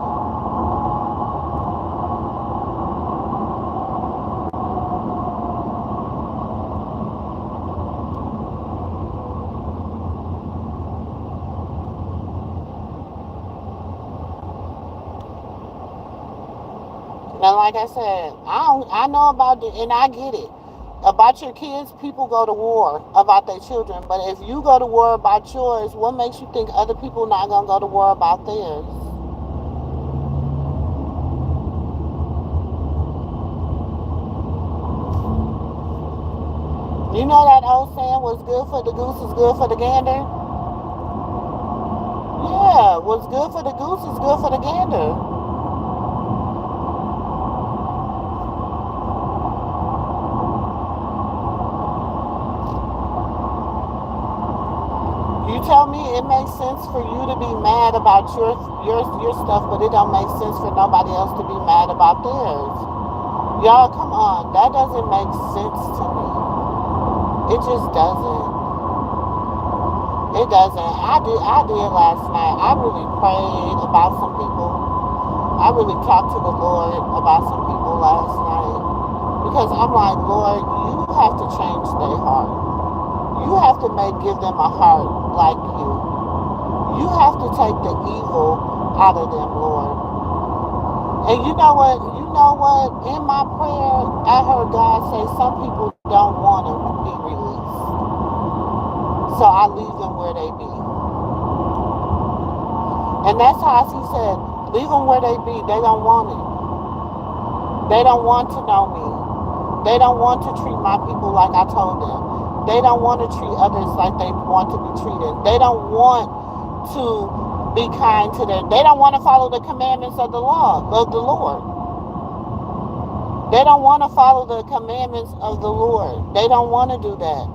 And like I said, I know about it, and I get it. About your kids, people go to war about their children. But if you go to war about yours, what makes you think other people not gonna go to war about theirs? You know that old saying, "What's good for the goose is good for the gander." Yeah, what's good for the goose is good for the gander. You tell me it makes sense for you to be mad about your stuff, but it don't make sense for nobody else to be mad about theirs. Y'all, come on, that doesn't make sense to me. It just doesn't. It doesn't. I did last night. I really prayed about some people. I really talked to the Lord about some people last night because I'm like, Lord, you have to change their heart. You have to give them a heart like you. You have to take the evil out of them, Lord. And you know what? You know what? In my prayer, I heard God say some people don't want to be released. So I leave them where they be. And that's how he said, leave them where they be. They don't want it. They don't want to know me. They don't want to treat my people like I told them. They don't want to treat others like they want to be treated. They don't want to be kind to them. They don't want to follow the commandments of the law, of the Lord. They don't want to follow the commandments of the Lord. They don't want to do that.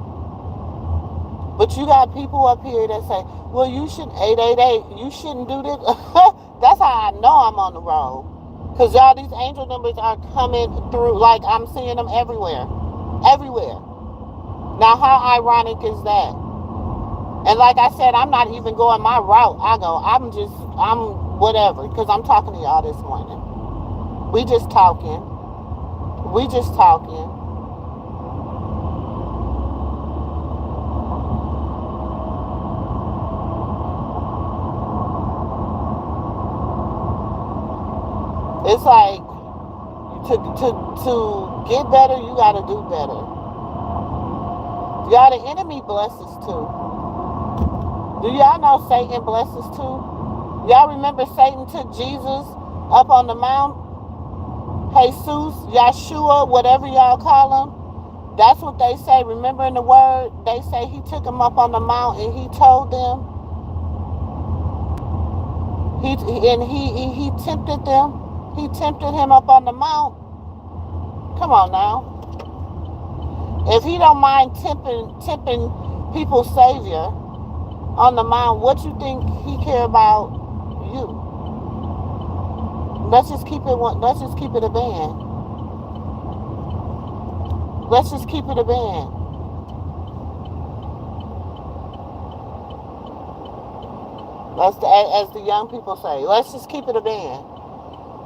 But you got people up here that say, well, you should 888. You shouldn't do this. That's how I know I'm on the road. Because y'all, these angel numbers are coming through. Like, I'm seeing them everywhere. Everywhere. Now, how ironic is that? And like I said, I'm not even going my route. I'm whatever. Because I'm talking to y'all this morning. We just talking. We just talking. It's like to get better, you gotta do better. Y'all, the enemy blesses too. Do y'all know Satan blesses too? Y'all remember Satan took Jesus up on the mount? Jesus, Yeshua, whatever y'all call him. That's what they say. Remember in the word, they say he took him up on the mount and he told them. He tempted them. He tempted him up on the mount. Come on now. If he don't mind tempting people's savior on the mount, what you think he care about you? Let's just keep it one. Let's just keep it a band. Let's just keep it a band. As the young people say, let's just keep it a band.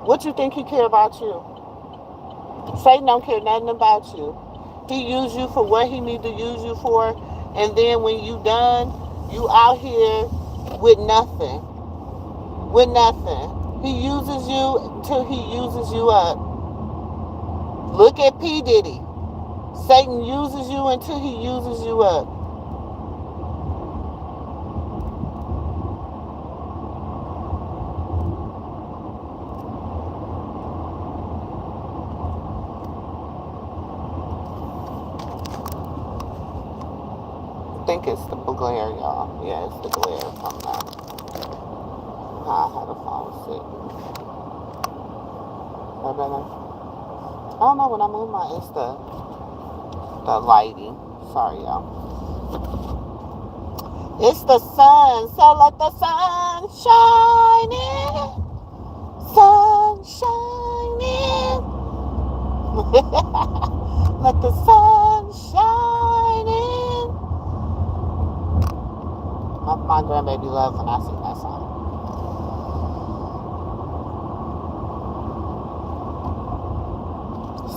What you think he care about you? Satan don't care nothing about you. He used you for what he need to use you for, and then when you done, you out here with nothing. With nothing. He uses you till he uses you up. Look at P. Diddy. Satan uses you until he uses you up. I think it's the glare, y'all. Yeah, it's the glare from that. I had a phone sitting. I don't know when I move my, it's the lighting. Sorry, y'all. It's the sun, so let the sun shine in. Sun shine in. Let the sun shine in. My grandbaby loves when I sing that song.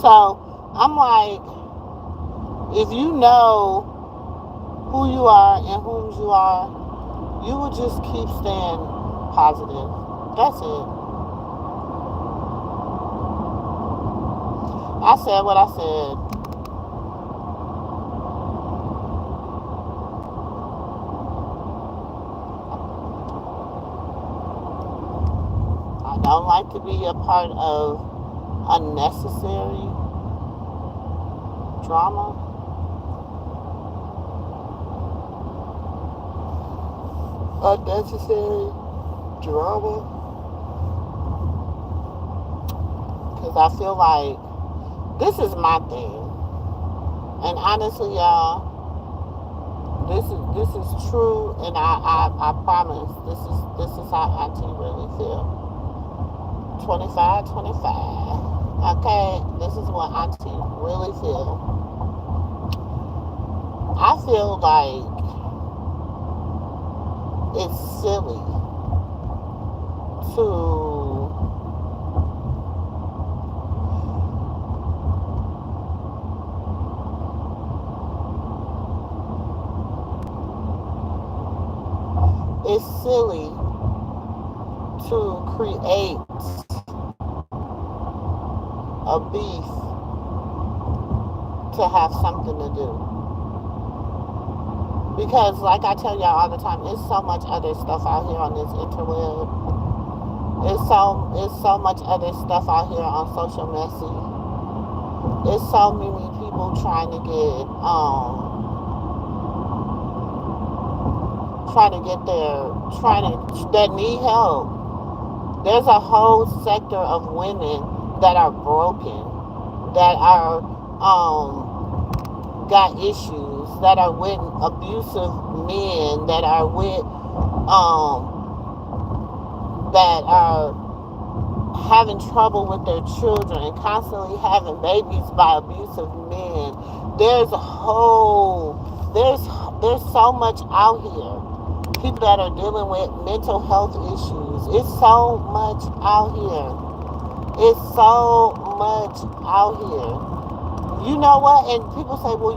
So I'm like, if you know who you are and whom you are, you would just keep staying positive. That's it. I said what I said. I don't like to be a part of unnecessary drama. Unnecessary drama. Because I feel like this is my thing. And honestly, y'all, this is true, and I promise this is how Auntie really feel. 25, 25. Okay, this is what Auntie really feel. I feel like it's silly to it's silly to create a beef to have something to do. Because like I tell y'all all the time, it's so much other stuff out here on this interweb. It's so much other stuff out here on social messy. It's so many people trying to get that need help. There's a whole sector of women that are broken, that are got issues, that are with abusive men, that are with that are having trouble with their children and constantly having babies by abusive men. There's a whole there's so much out here. People that are dealing with mental health issues. It's so much out here. It's so much out here. You know what? And people say, well,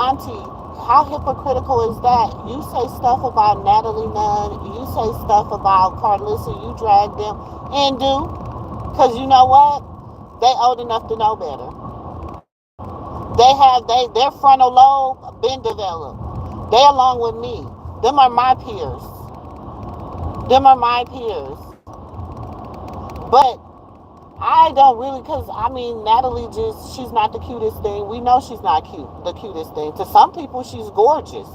Auntie, how hypocritical is that? You say stuff about Natalie Nunn. You say stuff about Carlissa. You drag them and do. Because you know what? They old enough to know better. Their frontal lobe been developed. They along with me. Them are my peers. Them are my peers. But I don't really, because I mean, Natalie she's not the cutest thing. We know she's not the cutest thing. To some people, she's gorgeous.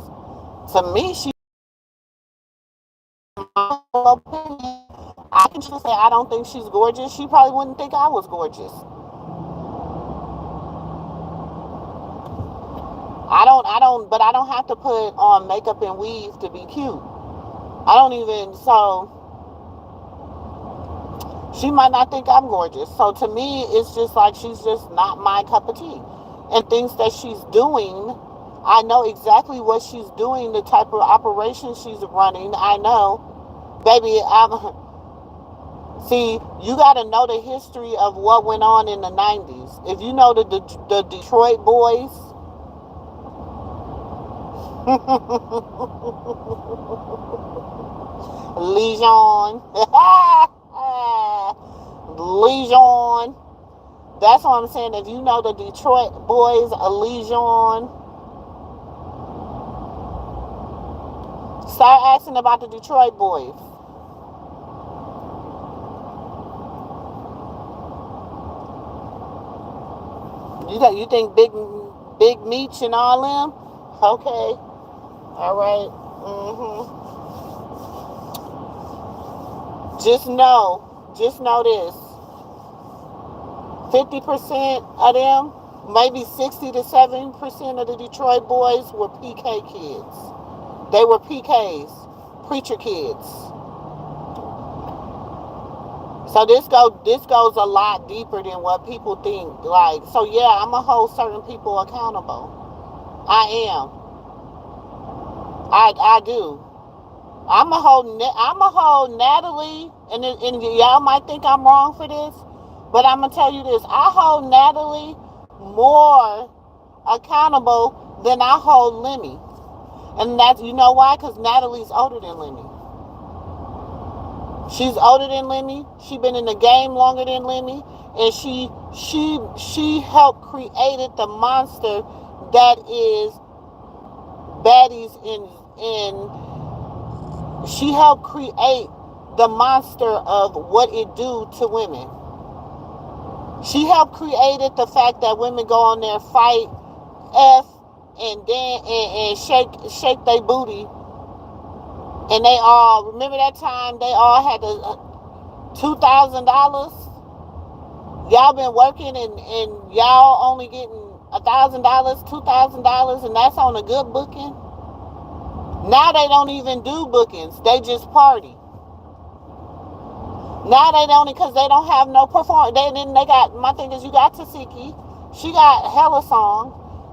To me, my opinion, I can just say I don't think she's gorgeous. She probably wouldn't think I was gorgeous. But I don't have to put on makeup and weave to be cute. I don't even, so she might not think I'm gorgeous. So to me, it's just like she's just not my cup of tea. And things that she's doing, I know exactly what she's doing, the type of operation she's running. I know. Baby, see, you got to know the history of what went on in the 90s. If you know the Detroit boys, Legion. Legion. That's what I'm saying. If you know the Detroit boys, Legion, start asking about the Detroit boys. You think Big Meech and all them? Okay. All right. Just know this. 50% of them, maybe 60 to 70% of the Detroit boys were PK kids. They were PKs, preacher kids. So this goes a lot deeper than what people think. Like, so yeah, I'm gonna hold certain people accountable. I am. I do. I'm a hold Natalie, and y'all might think I'm wrong for this, but I'm gonna tell you this: I hold Natalie more accountable than I hold Lemmy, and that's, you know why? Because Natalie's older than Lemmy. She's older than Lemmy. She been in the game longer than Lemmy, and she helped created the monster that is baddies in. She helped create the monster of what it do to women. She helped created the fact that women go on there, fight, F, and then and shake their booty, and they all remember that time they all had the $2,000. Y'all been working, and y'all only getting $1,000, $2,000, and that's on a good booking. Now they don't even do bookings; they just party. Now they don't, because they don't have no performance. They got, my thing is, you got Tasiki, she got hella songs.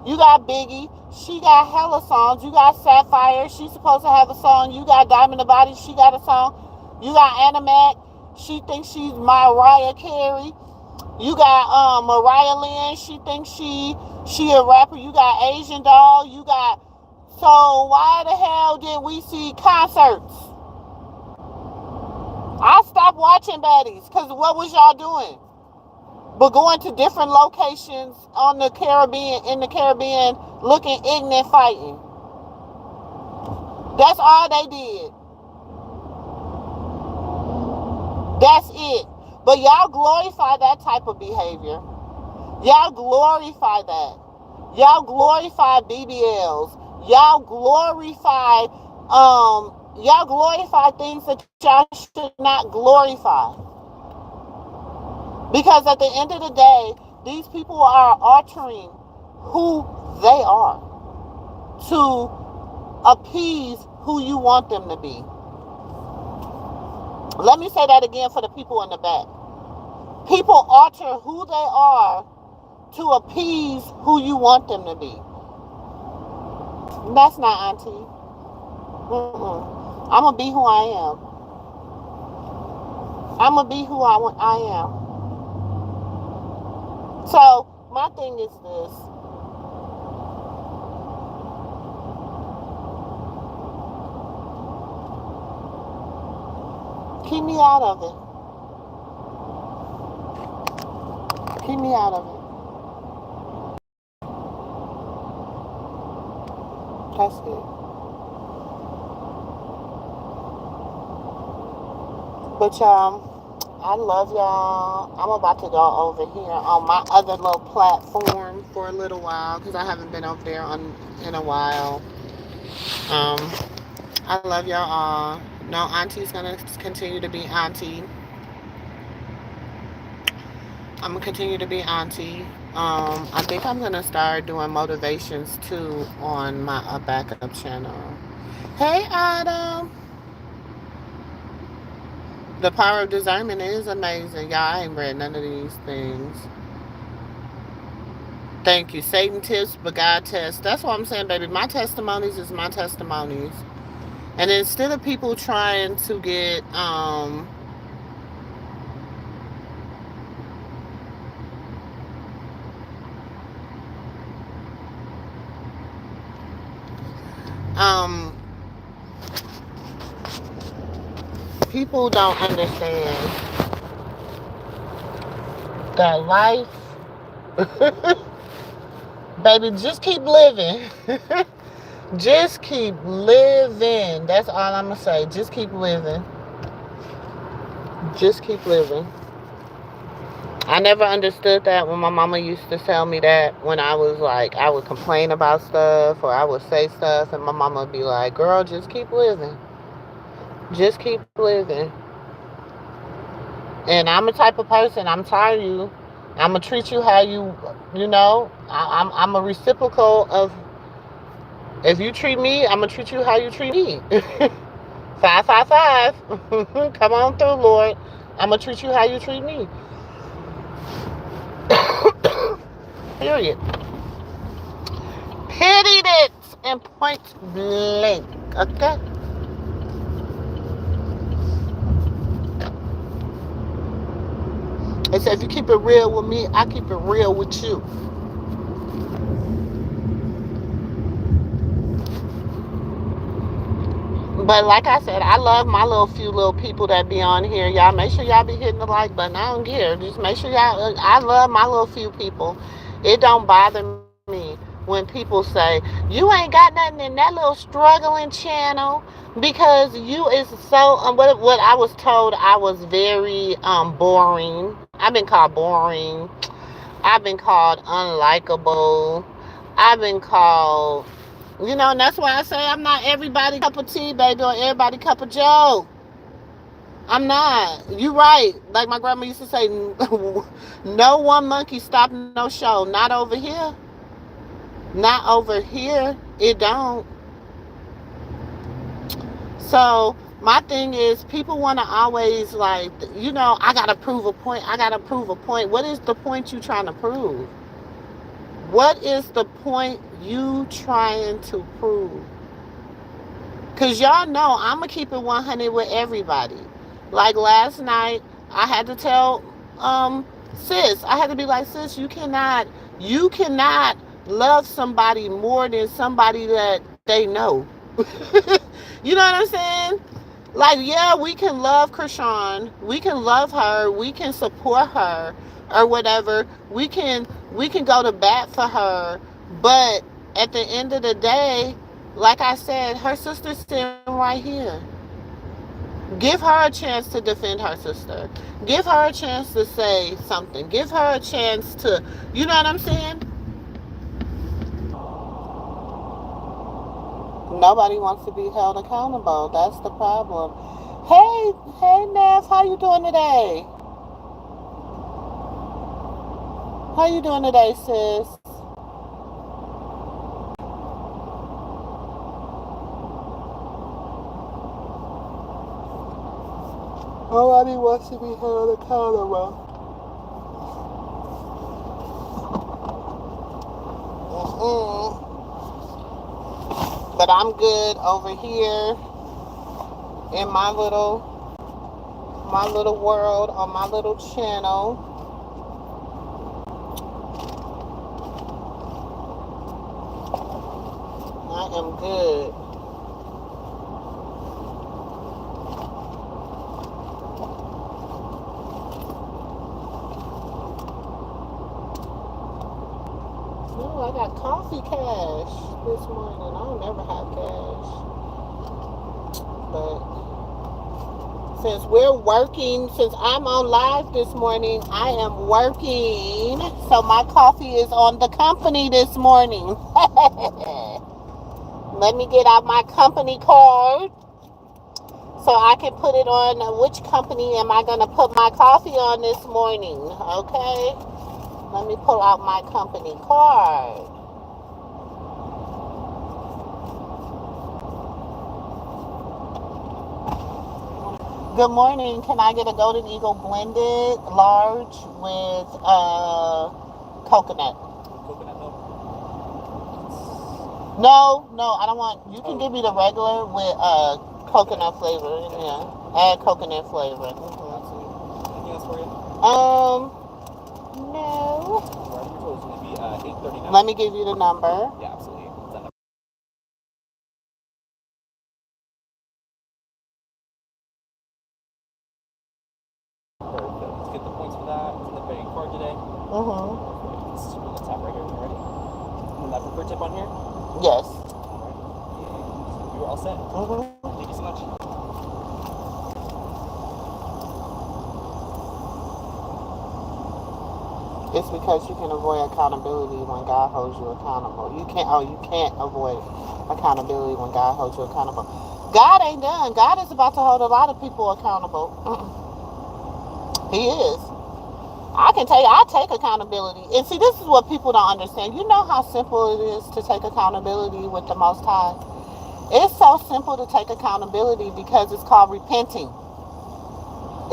You got Biggie, she got hella songs. You got Sapphire, she's supposed to have a song. You got Diamond the Body, she got a song. You got Animac, she thinks she's Mariah Carey. You got Mariah Lynn, she thinks she a rapper. You got Asian Doll. You got, so why the hell did we see concerts? I stopped watching baddies because what was y'all doing? But going to different locations on the Caribbean, in the Caribbean, looking ignorant, fighting. That's all they did. That's it. But y'all glorify that type of behavior. Y'all glorify that. Y'all glorify BBLs. Y'all glorify things that y'all should not glorify. Because at the end of the day, these people are altering who they are to appease who you want them to be. Let me say that again for the people in the back. People alter who they are to appease who you want them to be. That's not auntie. I'm going to be who I am. I'm going to be who I am. So, my thing is this. Keep me out of it. Keep me out of it. That's it. But I love y'all. I'm about to go over here on my other little platform for a little while because I haven't been over there in a while. I love y'all all. No, Auntie's gonna continue to be Auntie. I'm gonna continue to be Auntie. I think I'm gonna start doing motivations too on my backup channel. Hey, Adam. The Power of Discernment is amazing. Y'all, I ain't read none of these things. Thank you. Satan tips, but God tests. That's what I'm saying, baby. My testimonies is my testimonies. And instead of people trying to get people don't understand that life, baby, just keep living. Just keep living. That's all I'm going to say. Just keep living. Just keep living. I never understood that when my mama used to tell me that when I was like, I would complain about stuff or I would say stuff and my mama would be like, girl, just keep living. Just keep living. And I'm the type of person, I'm tired of you. I'm going to treat you how you know, I'm a reciprocal of If you treat me, I'm gonna treat you how you treat me. 555. Come on through, Lord. I'm gonna treat you how you treat me. Period. Pitied it and point blank. Okay. It said if you keep it real with me, I keep it real with you. But like I said, I love my little few little people that be on here. Y'all make sure y'all be hitting the like button. I don't care. Just make sure y'all. I love my little few people. It don't bother me when people say you ain't got nothing in that little struggling channel because you is so. What I was told, I was very boring. I've been called boring. I've been called unlikable. I've been called, and that's why I say I'm not everybody cup of tea, baby, or everybody cup of joe. I'm not. You right. Like my grandma used to say, no one monkey stop no show. Not over here. Not over here. It don't. So my thing is, people want to always I gotta prove a point. I gotta prove a point. What is the point you trying to prove? What is the point you trying to prove? Because y'all know I'm going to keep it 100 with everybody. Like last night, I had to tell sis, I had to be like, sis, you cannot love somebody more than somebody that they know. You know what I'm saying? Like, yeah, we can love Krishan, we can love her, we can support her or whatever. We can go to bat for her, but at the end of the day, like I said, her sister's sitting right here. Give her a chance to defend her sister. Give her a chance to say something. Give her a chance to, you know what I'm saying? Nobody wants to be held accountable. That's the problem. Hey, Nev, how you doing today? How you doing today, sis? Nobody wants to be held accountable. But I'm good over here in my little world on my little channel. I am good. No, I got coffee cash this morning. I don't never have cash. But since I'm on live this morning, I am working. So my coffee is on the company this morning. Let me get out my company card so I can put it on. Which company am I going to put my coffee on this morning? Okay. Let me pull out my company card. Good morning. Can I get a Golden Eagle blended large with coconut? Coconut milk? No, I don't want. You can give me the regular with coconut flavor. Yeah, add coconut flavor. Absolutely. Anything else for you? No. It's going to be 8:39. Let me give you the number. Yeah, absolutely. Perfect. Let's get the points for that. It's in the betting card today. This is from the top right here. Ready? And that preferred tip on here? Yes. Alright. You are all set. Thank you so much. It's because you can avoid accountability when God holds you accountable. You can't avoid accountability when God holds you accountable. God ain't done. God is about to hold a lot of people accountable. He is. I take accountability. And see, this is what people don't understand. You know how simple it is to take accountability with the Most High? It's so simple to take accountability because it's called repenting.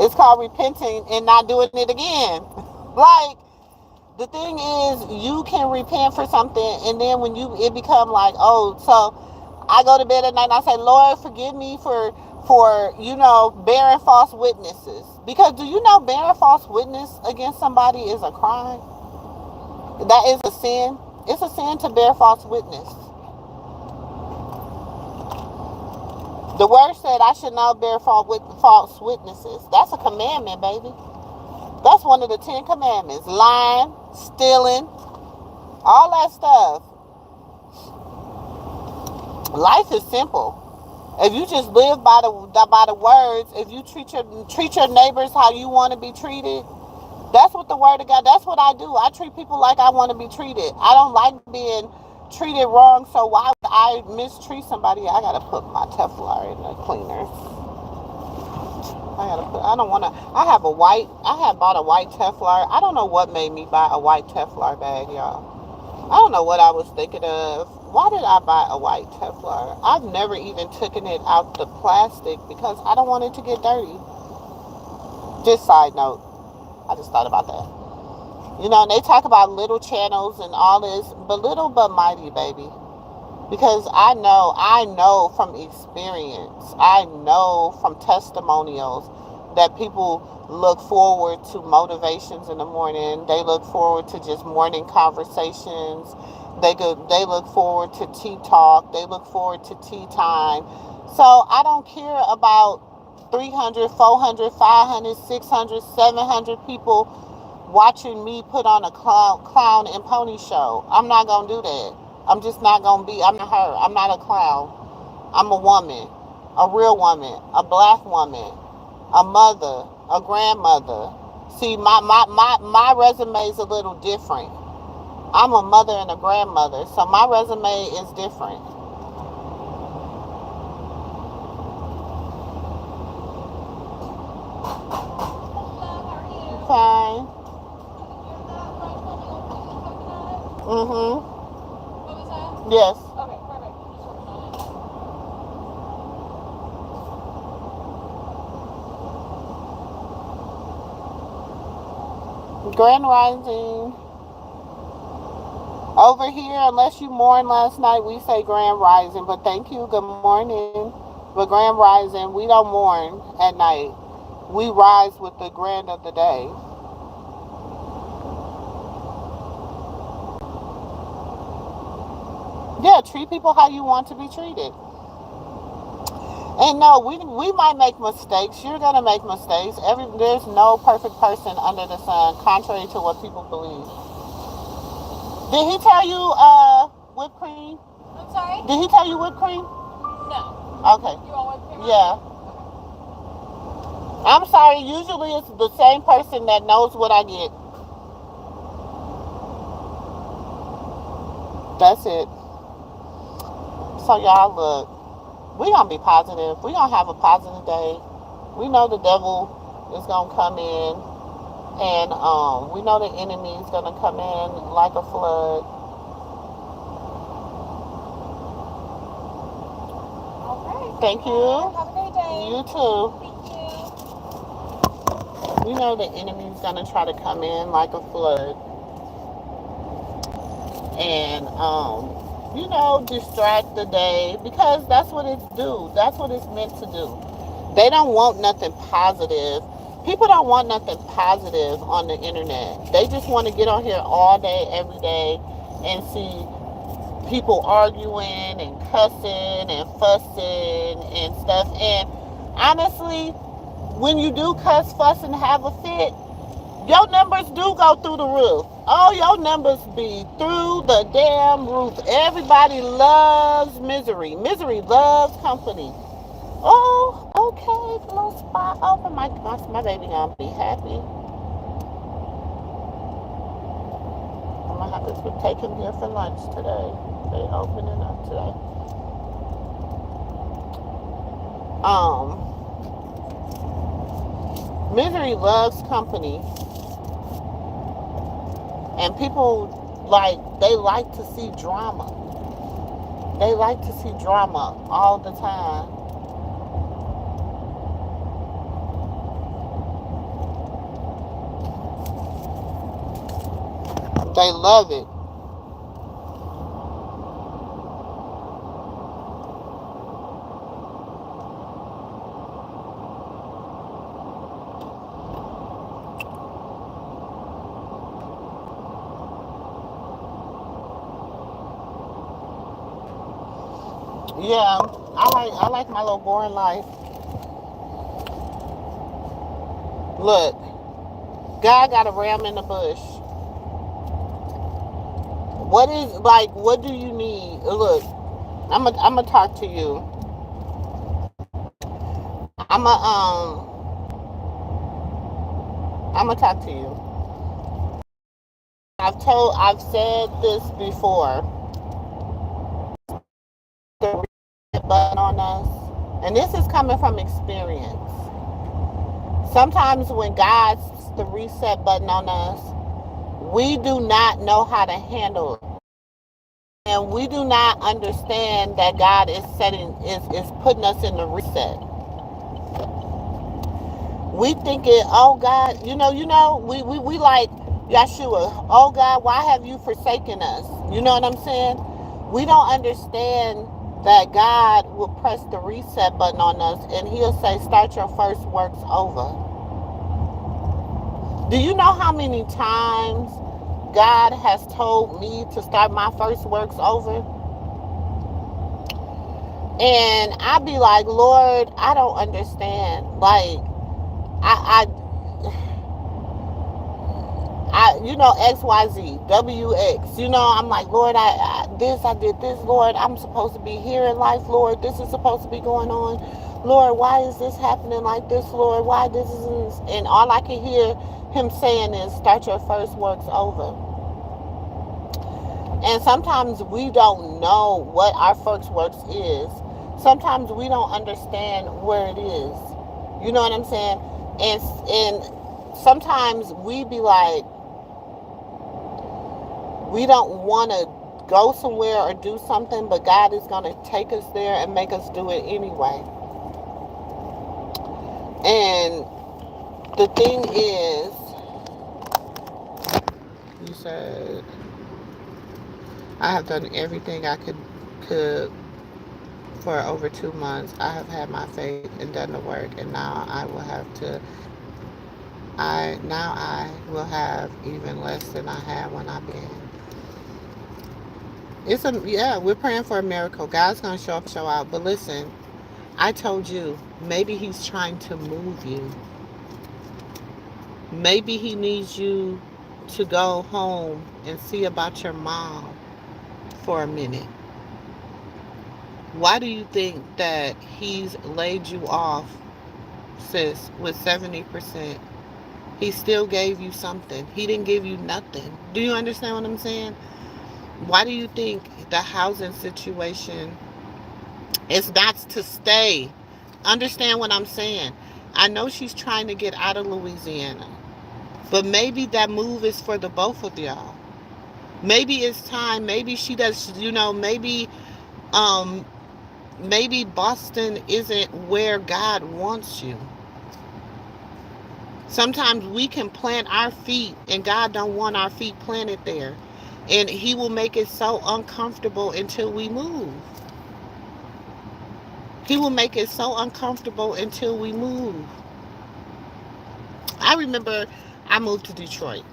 It's called repenting and not doing it again. Like, the thing is, you can repent for something, and then when it become like, oh, so I go to bed at night and I say, Lord, forgive me for bearing false witnesses. Because do you know bearing false witness against somebody is a crime? That is a sin. It's a sin to bear false witness. The word said I should not bear false witnesses. That's a commandment, baby. That's one of the 10 commandments. Lying, stealing, all that stuff. Life is simple. If you just live by the words, if you treat your neighbors how you want to be treated, that's what the word of God. That's what I do. I treat people like I want to be treated. I don't like being treated wrong. So why would I mistreat somebody? I gotta put my Teflon in the cleaner. I don't want to. I have bought a white Teflon. I don't know what made me buy a white Teflon bag, y'all. I don't know what I was thinking of. Why did I buy a white Teflon? I've never even taken it out the plastic because I don't want it to get dirty. Just side note. I just thought about that. And they talk about little channels and all this, but little but mighty, baby. Because I know from experience, I know from testimonials that people look forward to motivations in the morning. They look forward to just morning conversations. They look forward to tea talk. They look forward to tea time. So I don't care about 300, 400, 500, 600, 700 people watching me put on a clown and pony show. I'm not going to do that. I'm just not going to be. I'm not her. I'm not a clown. I'm a woman, a real woman, a black woman, a mother, a grandmother. See, my resume is a little different. I'm a mother and a grandmother, so my resume is different. Fine. Mm-hmm. Yes. Okay, perfect. Grand Rising. Over here, unless you mourn last night, we say Grand Rising. But thank you. Good morning. But Grand Rising, we don't mourn at night. We rise with the grand of the day. Yeah, treat people how you want to be treated. And no, we might make mistakes. You're gonna make mistakes. There's no perfect person under the sun, contrary to what people believe. Did he tell you whipped cream? I'm sorry? Did he tell you whipped cream? No. Okay. You want whipped cream? Yeah. I'm sorry. Usually it's the same person that knows what I get. That's it. So y'all look. We're going to be positive. We're going to have a positive day. We know the devil is going to come in. And we know the enemy is going to come in like a flood. All right. Thank you. Have a great day. You too. Thank you. We know the enemy is going to try to come in like a flood. And, distract the day, because that's what it's do. That's what it's meant to do. They don't want nothing positive. People don't want nothing positive on the internet. They just want to get on here all day, every day, and see people arguing and cussing and fussing and stuff. And honestly, when you do cuss, fuss, and have a fit, your numbers do go through the roof. All your numbers be through the damn roof. Everybody loves misery. Misery loves company. Oh, okay, little spot open. My baby gonna be happy. I'm gonna have to take him here for lunch today. They opening up today. Misery loves company. And people, like, they like to see drama. They like to see drama all the time. They love it. Yeah, I like my little boring life. Look, God got a ram in the bush. What is, like, what do you need? Look, I'm gonna talk to you. I'm gonna talk to you. I've said this before. The reset button on us, and this is coming from experience. Sometimes when God's the reset button on us, we do not know how to handle it. And we do not understand that God is putting us in the reset. We think it, oh God, we like Yeshua, oh God, why have you forsaken us? You know what I'm saying? We don't understand that God will press the reset button on us and he'll say, start your first works over. Do you know how many times God has told me to start my first works over? And I be like, Lord, I don't understand. Like, I, XYZ, WX, I'm like, Lord, I did this, Lord, I'm supposed to be here in life, Lord, this is supposed to be going on, Lord, why is this happening like this, Lord, why this is, and all I can hear him saying is, start your first works over. And sometimes we don't know what our first works is. Sometimes we don't understand where it is. You know what I'm saying? And sometimes we be like, we don't want to go somewhere or do something, but God is going to take us there and make us do it anyway. And the thing is, you said, I have done everything I could for over 2 months. I have had my faith and done the work, and now I will have even less than I had when I began. We're praying for a miracle. God's gonna show up, show out. But listen, I told you, maybe he's trying to move you. Maybe he needs you to go home and see about your mom for a minute. Why do you think that he's laid you off, sis, with 70%? He still gave you something. He didn't give you nothing. Do you understand what I'm saying? Why do you think the housing situation is not to stay? Understand what I'm saying? I know she's trying to get out of Louisiana, but maybe that move is for the both of y'all. Maybe it's time. Maybe she does. Um, maybe Boston isn't where God wants you. Sometimes we can plant our feet and God don't want our feet planted there. And he will make it so uncomfortable until we move. He will make it so uncomfortable until we move. I remember I moved to Detroit.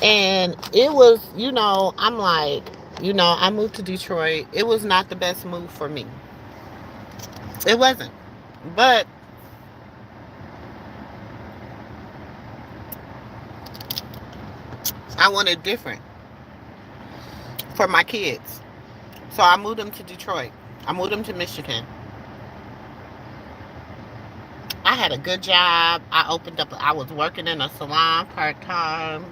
And it was, I'm like, I moved to Detroit. It was not the best move for me. It wasn't. But I wanted different for my kids. So I moved them to Detroit. I moved them to Michigan. I had a good job. I was working in a salon part time.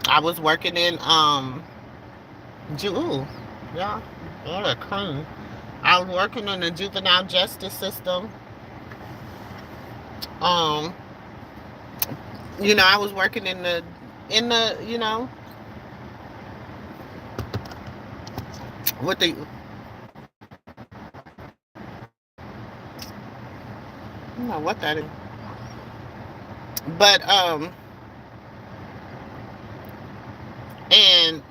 I was working in, ooh, yeah, what a clean. I was working in the juvenile justice system. Um, I was working in the in the, with the, I don't know what that is. But and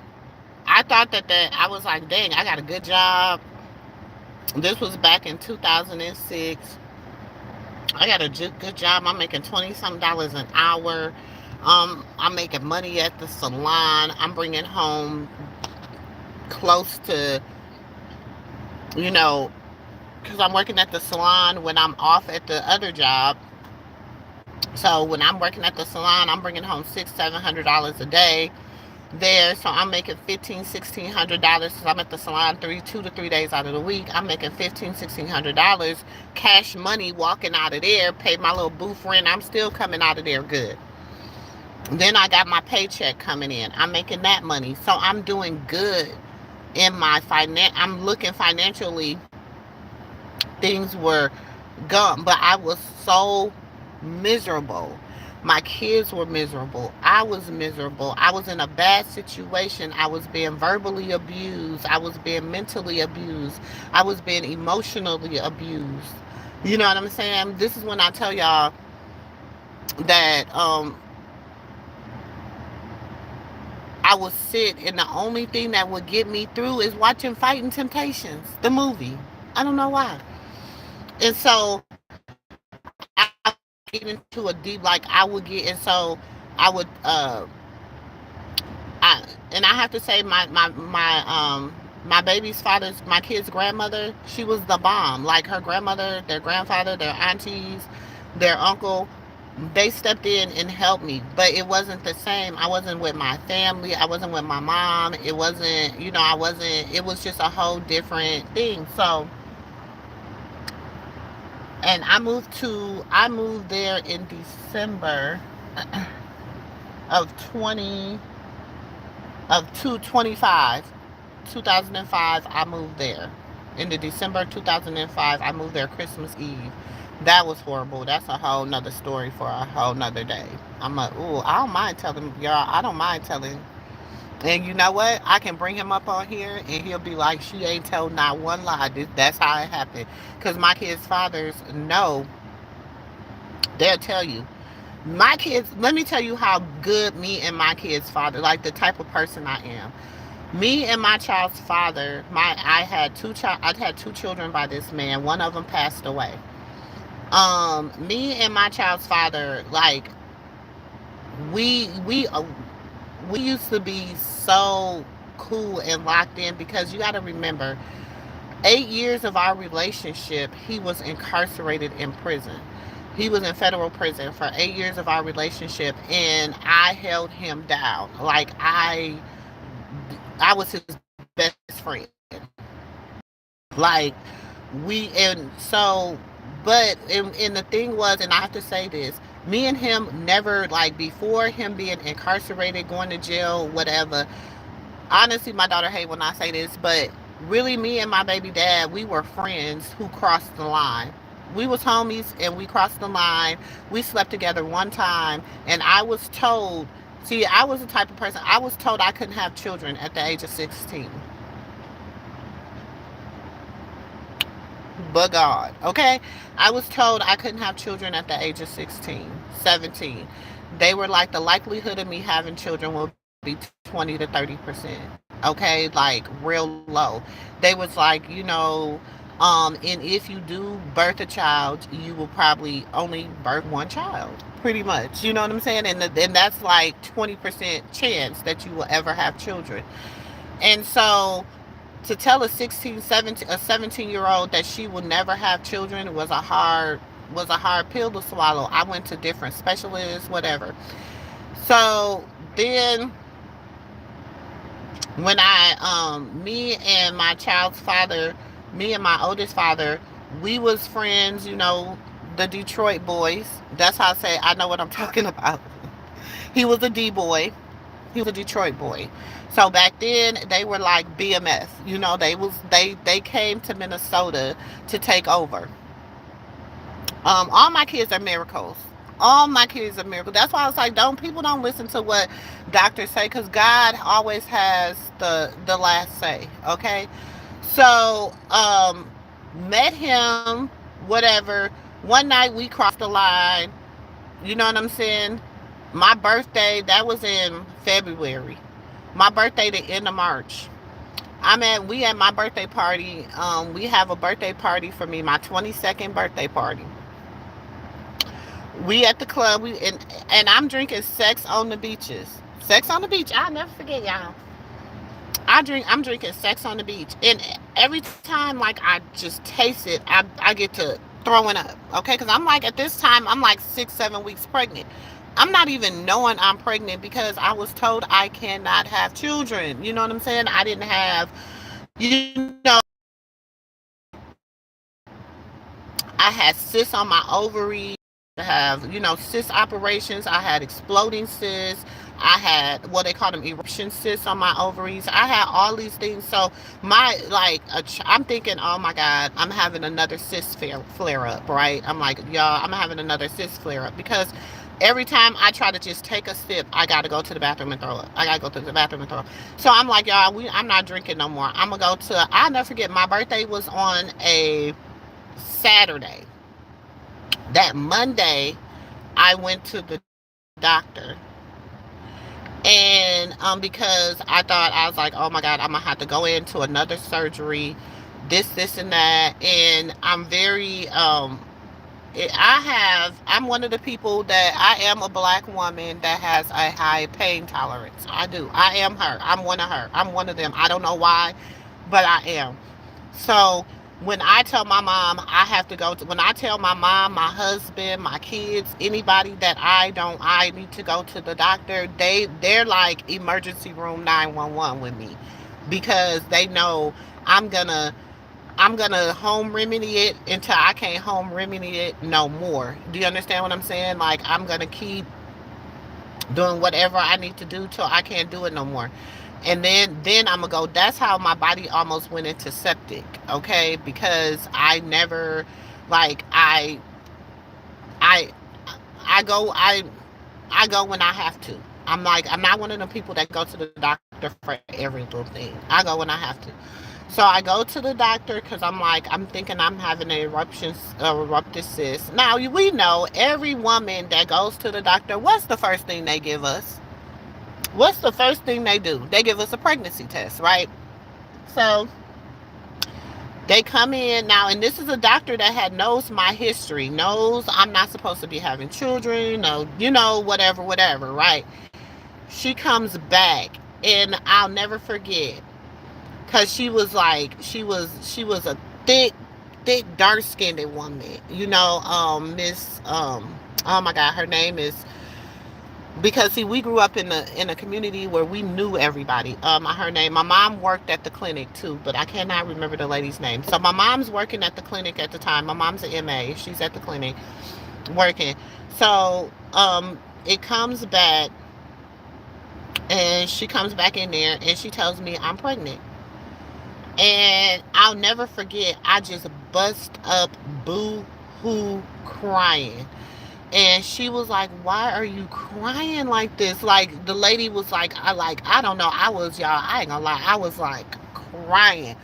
I thought that I was like, dang, I got a good job. This was back in 2006. I got a good job. I'm making 20 something dollars an hour. I'm making money at the salon. I'm bringing home close to, you know, because I'm working at the salon when I'm off at the other job. So when I'm working at the salon, I'm bringing home $600-700 a day there. So I'm making $1,500-1,600 because I'm at the salon 2 to 3 days out of the week. I'm making $1,500-1,600 cash money walking out of there. Pay my little booth rent. I'm still coming out of there good. Then I got my paycheck coming in. I'm making that money. So I'm doing good in my finance. I'm looking financially. Things were gone, but I was so miserable. My kids were miserable. I was miserable. I was in a bad situation. I was being verbally abused. I was being mentally abused. I was being emotionally abused. You know what I'm saying? This is when I tell y'all that I would sit, and the only thing that would get me through is watching Fighting Temptations, the movie. I don't know why. And so I would get into a deep, like I would get, and so I would, I, and I have to say, my baby's father's, my kid's grandmother, she was the bomb. Like her grandmother, their grandfather, their aunties, their uncle, they stepped in and helped me, but it wasn't the same. I wasn't with my family. I wasn't with my mom. It wasn't, I wasn't. It was just a whole different thing. So, and I moved there in December of 20 of 225 2005. I moved there in the December 2005. I moved there Christmas Eve. That was horrible. That's a whole nother story for a whole nother day. I'm like, ooh, I don't mind telling y'all. I don't mind telling. And you know what? I can bring him up on here and he'll be like, she ain't told not one lie. That's how it happened. Because my kids' fathers know, they'll tell you. My kids, let me tell you how good me and my kids' father, like the type of person I am. Me and my child's father, I had two children by this man. One of them passed away. Me and my child's father, like we we uh, we used to be so cool and locked in because you got to remember, 8 years of our relationship, he was incarcerated in prison. He was in federal prison for 8 years of our relationship, and I held him down. Like I was his best friend. Like and so, but and the thing was, and I have to say this, me and him never, like before him being incarcerated, going to jail, whatever. Honestly, my daughter hate when I say this, but really, me and my baby dad, we were friends who crossed the line. We was homies and we crossed the line. We slept together one time, and I was told, see, I was the type of person, I was told I couldn't have children at the age of 16. But God, okay? I was told I couldn't have children at the age of 16, 17. They were like, the likelihood of me having children will be 20 to 30%. Okay? Like real low. They was like, and if you do birth a child, you will probably only birth one child. Pretty much. You know what I'm saying? And that's like 20% chance that you will ever have children. And so to tell a 16, 17, a 17-year-old that she will never have children was a hard pill to swallow. I went to different specialists, whatever. So then when me and my child's father, me and my oldest father, we was friends, the Detroit boys. That's how I say I know what I'm talking about. He was a D boy. He was a Detroit boy. So back then they were like BMS. They came to Minnesota to take over. All my kids are miracles. All my kids are miracles. That's why I was like, don't people don't listen to what doctors say, because God always has the last say. Okay, so met him, whatever. One night we crossed the line. You know what I'm saying? My birthday, that was in February. My birthday the end of March. We at my birthday party. We have a birthday party for me, my 22nd birthday party. We at the club. And I'm drinking Sex on the Beaches. Sex on the Beach. I'll never forget, y'all. I'm drinking Sex on the Beach, and every time like I just taste it, I get to throwing up. Okay, because I'm like, at this time I'm like 6 7 weeks pregnant. I'm not even knowing I'm pregnant because I was told I cannot have children. You know what I'm saying? I didn't have, I had cysts on my ovaries. I have, cyst operations. I had exploding cysts. I had what they call them eruption cysts on my ovaries. I had all these things. So I'm thinking, oh my God, I'm having another cyst flare up, right? I'm like, y'all, I'm having another cyst flare up because every time I try to just take a sip, I got to go to the bathroom and throw up. I got to go to the bathroom and throw up. So I'm like, y'all, I'm not drinking no more. I'm going to go to, I'll never forget, my birthday was on a Saturday. That Monday, I went to the doctor, and because I thought, I was like, oh my God, I'm gonna have to go into another surgery, this, and that, and I'm very I'm one of the people that I am a black woman that has a high pain tolerance. I do. I am her. I'm one of her. I'm one of them. I don't know why, but I am. So when I tell my mom I have to go to, when I tell my mom, my husband, my kids, anybody that I need to go to the doctor, they're like emergency room 911 with me, because they know I'm gonna I'm gonna home remedy it until I can't home remedy it no more. Do you understand what I'm saying? Like, I'm gonna keep doing whatever I need to do till I can't do it no more. And then I'm gonna go. That's how my body almost went into septic. Okay, because I never, like, I I go I go when I have to. I'm not one of the people that go to the doctor for every little thing. I go when I have to. So I go to the doctor because I'm thinking I'm having an erupted cyst. Now we know every woman that goes to the doctor, what's the first thing they give us? What's the first thing they do? They give us a pregnancy test, right? So they come in now, and this is a doctor that knows my history, knows I'm not supposed to be having children, no, whatever, right? She comes back, and I'll never forget, because she was a thick, dark skinned woman. Miss oh my God, her name is, because see, we grew up in a community where we knew everybody. Her name, my mom worked at the clinic too, but I cannot remember the lady's name. So my mom's working at the clinic at the time. My mom's an MA. She's at the clinic working. So it comes back, and she comes back in there, and she tells me I'm pregnant. And I'll never forget, I just bust up boo hoo crying. And she was like, why are you crying like this? Like, the lady was like, I don't know. I ain't gonna lie, I was like crying.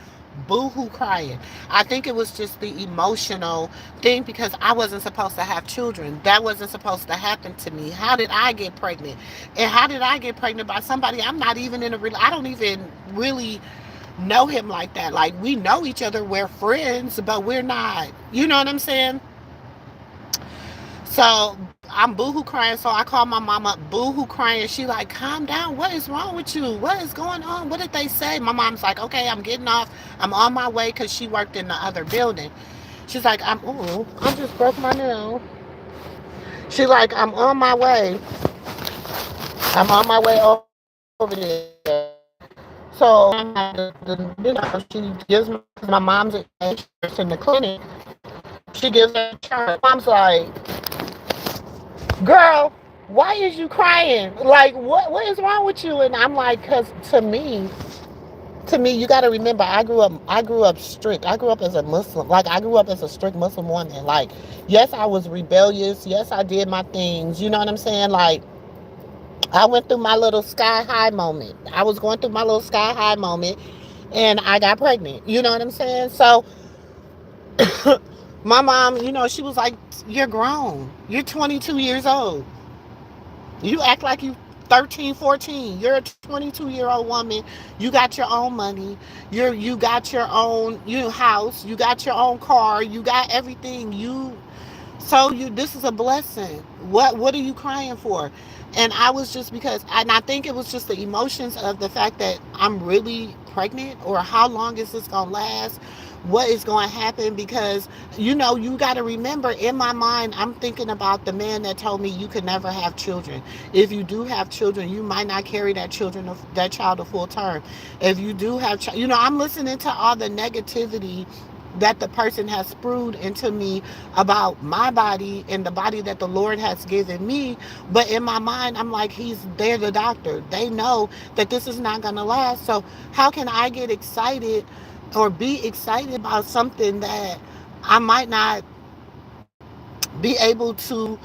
Boo hoo crying. I think it was just the emotional thing, because I wasn't supposed to have children. That wasn't supposed to happen to me. How did I get pregnant? And how did I get pregnant by somebody I'm not even in a real, I don't even really know him like that. Like, we know each other, we're friends, but we're not, you know what I'm saying? So I'm boohoo crying. So I call my mama, boohoo crying. She like, calm down. What is wrong with you? What is going on? What did they say? My mom's like, okay, I'm getting off. I'm on my way, because she worked in the other building. She's like, I just broke my nail. She like, I'm on my way. I'm on my way over there. So she gives my mom's insurance in the clinic. She gives her insurance. Mom's like, girl, why is you crying? Like, what is wrong with you? And I'm like, because to me, To me, you got to remember, I grew up strict. I grew up as a Muslim. Like, I grew up as a strict Muslim woman. Like, yes, I was rebellious. Yes, I did my things. You know what I'm saying? Like, I went through my little sky high moment. I was going through my little sky high moment, and I got pregnant. You know what I'm saying? So, my mom, she was like, "You're grown. You're 22 years old. You act like you 13, 14. You're a 22-year-old woman. You got your own money. You got your own house. You got your own car. You got everything. This is a blessing. What are you crying for?" And I was just because, and I think it was just the emotions of the fact that I'm really pregnant, or how long is this gonna last? What is going to happen? Because you got to remember, in my mind, I'm thinking about the man that told me you could never have children. If you do have children, you might not carry that child a full term. If you do have, I'm listening to all the negativity that the person has spewed into me about my body and the body that the Lord has given me. But in my mind, I'm like, they're the doctor. They know that this is not going to last. So how can I get excited or be excited about something that I might not be able to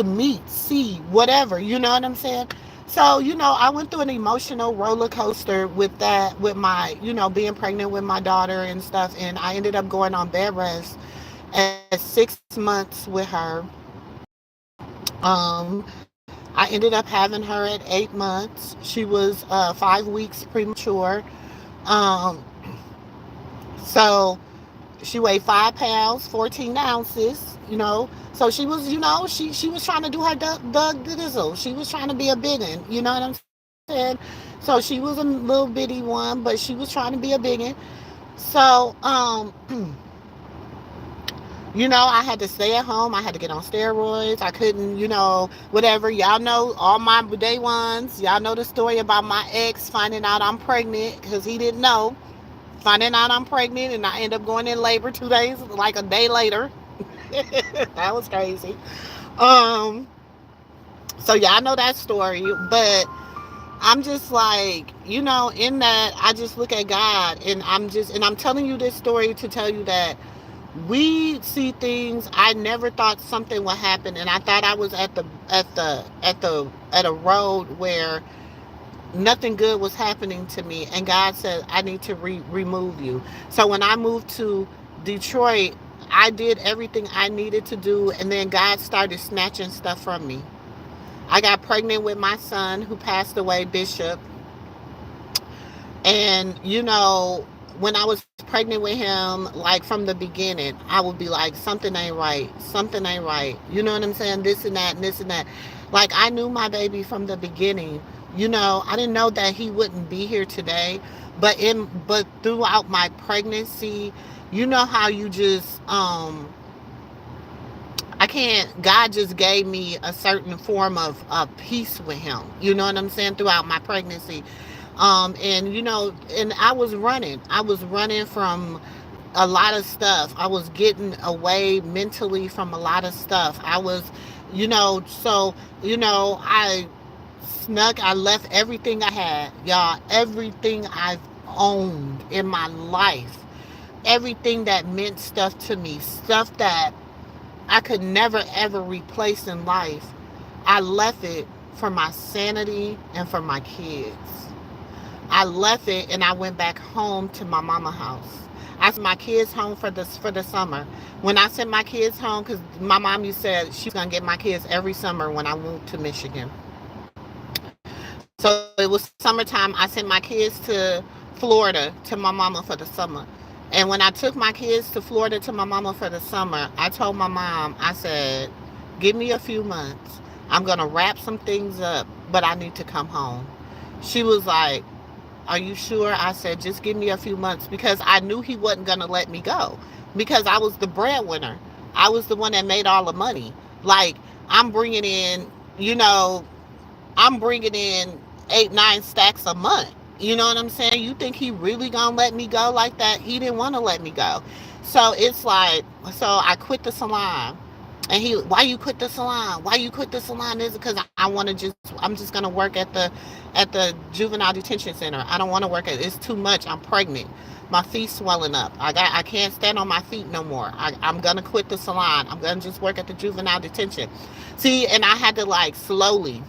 meet, see, whatever, you know what I'm saying? So, I went through an emotional roller coaster with that, with my, being pregnant with my daughter and stuff. And I ended up going on bed rest at 6 months with her. I ended up having her at 8 months. She was 5 weeks premature. Um, so she weighed 5 pounds, 14 ounces, So she was, she was trying to do her Doug Dizzle. She was trying to be a biggin, you know what I'm saying? So she was a little bitty one, but she was trying to be a biggin. So, I had to stay at home. I had to get on steroids. I couldn't, whatever. Y'all know all my day ones. Y'all know the story about my ex finding out I'm pregnant because he didn't know. Finding out I'm pregnant, and I end up going in labor 2 days, like a day later. That was crazy. Um, so y'all know that story, but I'm just like, in that, I just look at God, and I'm telling you this story to tell you that we see things. I never thought something would happen, and I thought I was at a road where nothing good was happening to me, and God said, I need to remove you. So when I moved to Detroit, I did everything I needed to do, and then God started snatching stuff from me. I got pregnant with my son, who passed away, Bishop. And when I was pregnant with him, like, from the beginning, I would be like, something ain't right, something ain't right, you know what I'm saying, this and that and this and that. Like, I knew my baby from the beginning. I didn't know that he wouldn't be here today, but throughout my pregnancy, how you just I can't. God just gave me a certain form of peace with him. You know what I'm saying? Throughout my pregnancy, and and I was running. I was running from a lot of stuff. I was getting away mentally from a lot of stuff. I was, so I snuck. I left everything I had, y'all. Everything I've owned in my life. Everything that meant stuff to me. Stuff that I could never ever replace in life. I left it for my sanity and for my kids. I left it and I went back home to my mama house. I sent my kids home for the summer. When I sent my kids home, because my mom used said she was gonna get my kids every summer when I moved to Michigan. So it was summertime. I sent my kids to Florida to my mama for the summer. And when I took my kids to Florida to my mama for the summer, I told my mom, I said, give me a few months. I'm going to wrap some things up, but I need to come home. She was like, are you sure? I said, just give me a few months, because I knew he wasn't going to let me go, because I was the breadwinner. I was the one that made all the money. Like, I'm bringing in, you know, I'm bringing in 8, 9 stacks a month. You know what I'm saying? You think he really gonna let me go like that? He didn't want to let me go. So it's like, so I quit the salon. And he, why you quit the salon? Why you quit the salon? Is it because I want to just, I'm just gonna work at the juvenile detention center. I don't want to work at, it's too much. I'm pregnant. My feet swelling up. I can't stand on my feet no more. I'm gonna quit the salon. I'm gonna just work at the juvenile detention. See, and I had to like slowly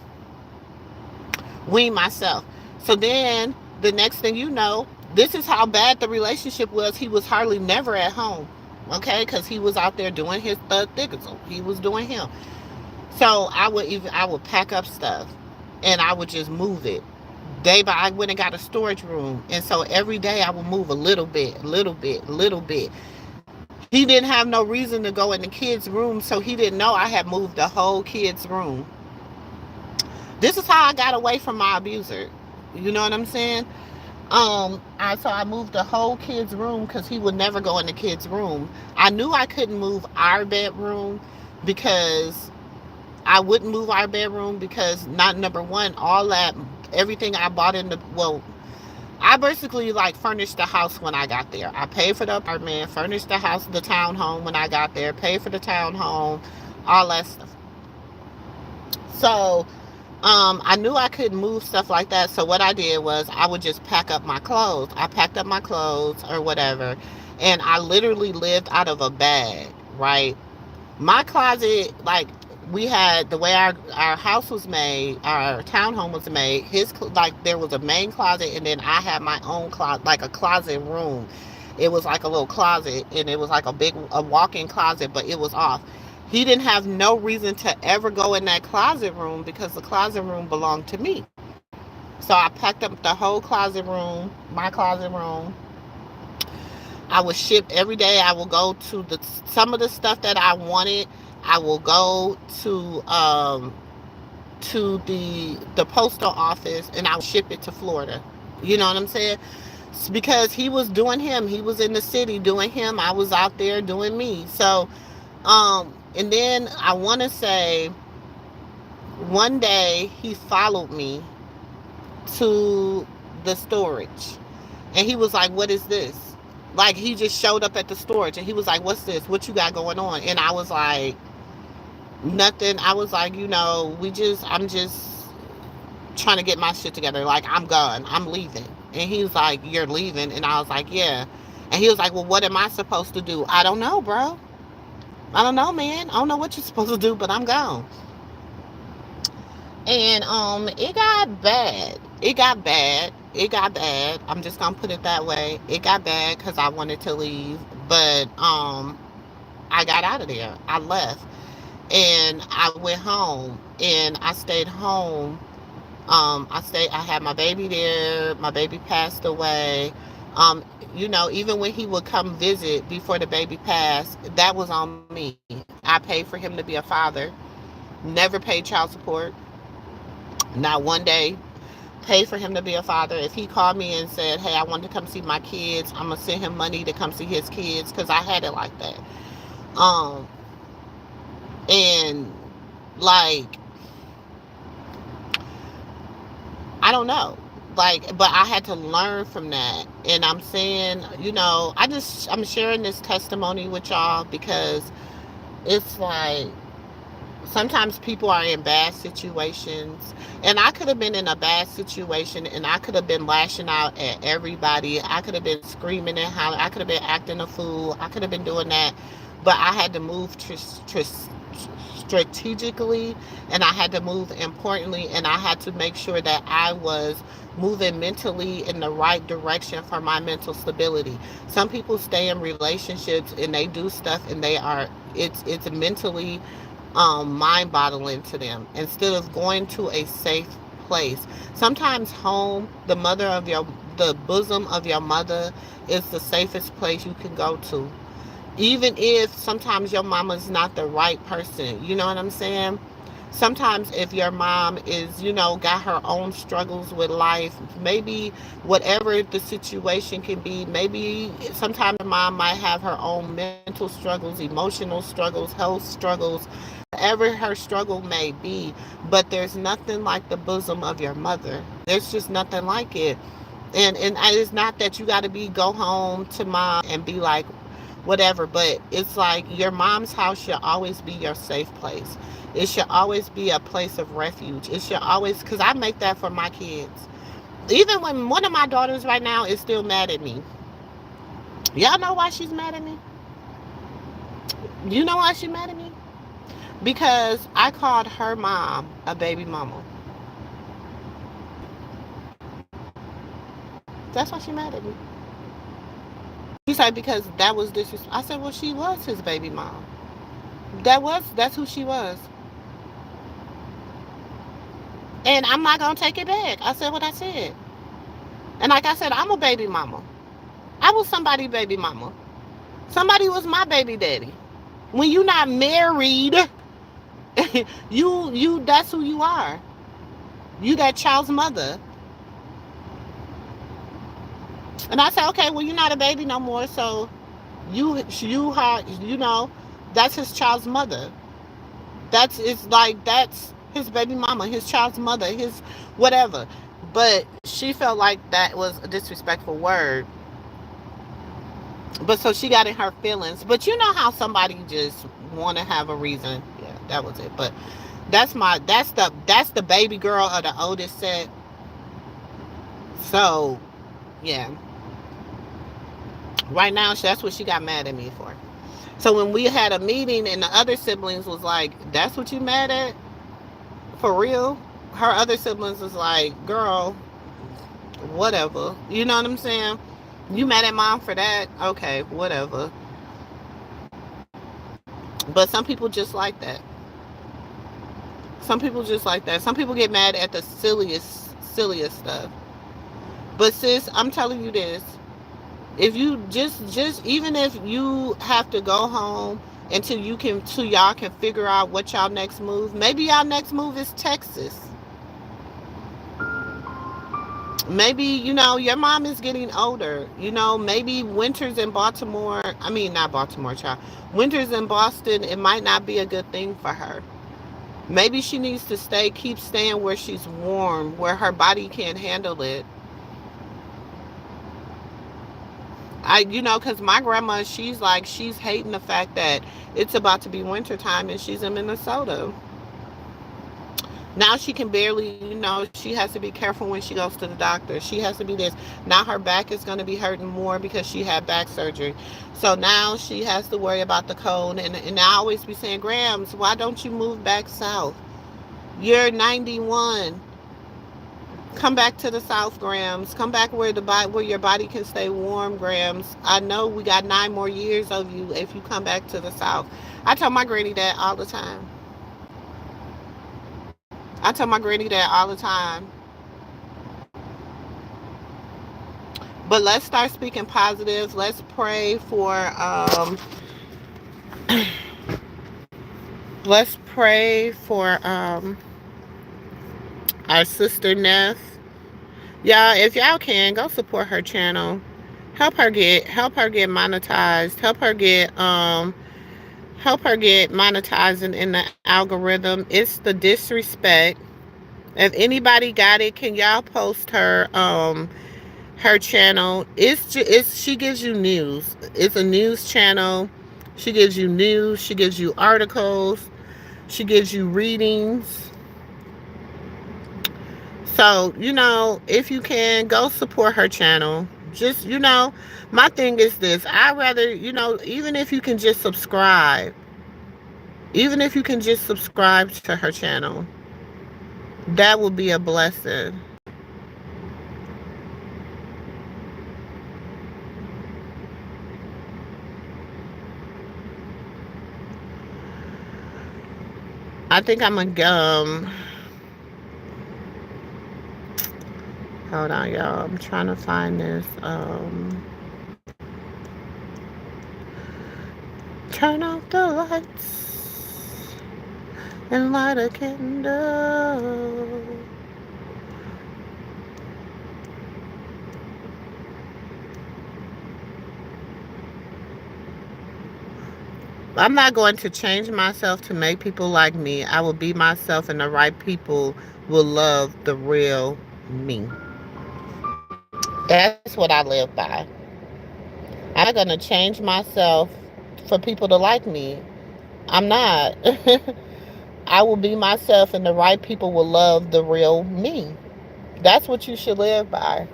wean myself. So then the next thing you know, this is how bad the relationship was. He was hardly never at home. Okay, because he was out there doing his thug thickle. He was doing him. So I would pack up stuff and I would just move it. Day by I went and got a storage room. And so every day I would move a little bit, little bit, little bit. He didn't have no reason to go in the kids' room, so he didn't know I had moved the whole kids' room. This is how I got away from my abuser. You know what I'm saying? I moved the whole kid's room because he would never go in the kid's room. I knew I couldn't move our bedroom because I wouldn't move our bedroom because not number one, all that everything I bought in the well, I basically like furnished the house when I got there. I paid for the apartment, furnished the house, the townhome when I got there, paid for the townhome, all that stuff. So I knew I couldn't move stuff like that. So what I did was I would just pack up my clothes. I packed up my clothes or whatever, and I literally lived out of a bag. Right, my closet, like we had the way our house was made, our townhome was made. His like there was a main closet, and then I had my own closet, like a closet room. It was like a little closet, and it was like a walk-in closet, but it was off. He didn't have no reason to ever go in that closet room because the closet room belonged to me. So I packed up the whole closet room, my closet room. I would ship every day. I will go to the some of the stuff that I wanted. I will go to the postal office and I would ship it to Florida. You know what I'm saying? It's because he was doing him. He was in the city doing him. I was out there doing me. So and then I want to say one day he followed me to the storage and he was like, "What is this?" Like he just showed up at the storage and he was like, "What's this? What you got going on?" And I was like, "Nothing." I was like, I'm just trying to get my shit together. Like, I'm gone. I'm leaving. And he was like, "You're leaving?" And I was like, "Yeah." And he was like, "Well, what am I supposed to do?" I don't know, bro. I don't know, man. I don't know what you're supposed to do, but I'm gone. And it got bad. It got bad. It got bad. I'm just gonna put it that way. It got bad because I wanted to leave, but I got out of there. I left, and I went home, and I stayed home. I had my baby there. My baby passed away. Even when he would come visit before the baby passed, that was on me. I paid for him to be a father. Never paid child support. Not one day. Paid for him to be a father. If he called me and said, "Hey, I want to come see my kids," I'm gonna send him money to come see his kids because I had it like that. Um, and like I don't know. Like, but I had to learn from that. And I'm saying, I'm sharing this testimony with y'all because it's like sometimes people are in bad situations. And I could have been in a bad situation and I could have been lashing out at everybody. I could have been screaming and hollering. I could have been acting a fool. I could have been doing that. But I had to move strategically and I had to move importantly and I had to make sure that I was moving mentally in the right direction for my mental stability. Some people stay in relationships and they do stuff and it's mentally mind boggling to them instead of going to a safe place. Sometimes home, the bosom of your mother is the safest place you can go to, even if sometimes your mama's not the right person. You know what I'm saying? Sometimes if your mom is, got her own struggles with life, maybe whatever the situation can be, maybe sometimes your mom might have her own mental struggles, emotional struggles, health struggles, whatever her struggle may be, but there's nothing like the bosom of your mother. There's just nothing like it. And it's not that you got to go home to mom and be like, whatever. But it's like your mom's house should always be your safe place. It should always be a place of refuge. It should always, because I make that for my kids. Even when one of my daughters right now is still mad at me. Y'all know why she's mad at me? You know why she's mad at me? Because I called her mom a baby mama. That's why she mad at me. She's like, because that was disrespectful. I said, well, she was his baby mom. That's who she was. And I'm not gonna take it back. I said what I said. And like I said, I'm a baby mama. I was somebody's baby mama. Somebody was my baby daddy. When you not married, you that's who you are. You that child's mother. And I said, okay, well, you're not a baby no more, so you know, that's his child's mother. That's his baby mama, his child's mother, his whatever. But she felt like that was a disrespectful word. But so she got in her feelings. But you know how somebody just want to have a reason. Yeah, that was it. But that's the baby girl of the oldest set. So yeah, right now that's what she got mad at me for. So when we had a meeting and the other siblings was like, "That's what you mad at? For real?" Her other siblings was like, "Girl, whatever." You know what I'm saying? You mad at mom for that? Okay, whatever. But some people just like that. Some people just like that. Some people get mad at the silliest stuff. But sis, I'm telling you this. If you just even if you have to go home until you can till y'all can figure out what y'all next move. Maybe y'all next move is Texas. Maybe, you know, your mom is getting older. You know, maybe winters in Baltimore, I mean not Baltimore, child. Winters in Boston, it might not be a good thing for her. Maybe she needs to keep staying where she's warm, where her body can't handle it. Because my grandma, she's hating the fact that it's about to be wintertime and she's in Minnesota. Now she can barely, she has to be careful when she goes to the doctor. She has to be this. Now her back is going to be hurting more because she had back surgery. So now she has to worry about the cold. And I always be saying, Grams, why don't you move back south? You're 91. Come back to the South, Grams. Come back where your body can stay warm, Grams. I know we got 9 more years of you if you come back to the South. I tell my granny that all the time. I tell my granny that all the time. But let's start speaking positive. Let's pray for let's pray for our sister Neff. Y'all, if y'all can, go support her channel. Help her get monetized. Help her get monetizing in the algorithm. It's the disrespect. If anybody got it, can y'all post her channel? It's she gives you news. It's a news channel. She gives you news. She gives you articles. She gives you readings. So, if you can, go support her channel. Just, my thing is this. I rather, even if you can just subscribe, even if you can just subscribe to her channel, that would be a blessing. I think I'm going to, hold on, y'all. I'm trying to find this, turn off the lights and light a candle. I'm not going to change myself to make people like me. I will be myself, and the right people will love the real me. That's what I live by. I'm not going to change myself for people to like me. I'm not. I will be myself, and the right people will love the real me. That's what you should live by.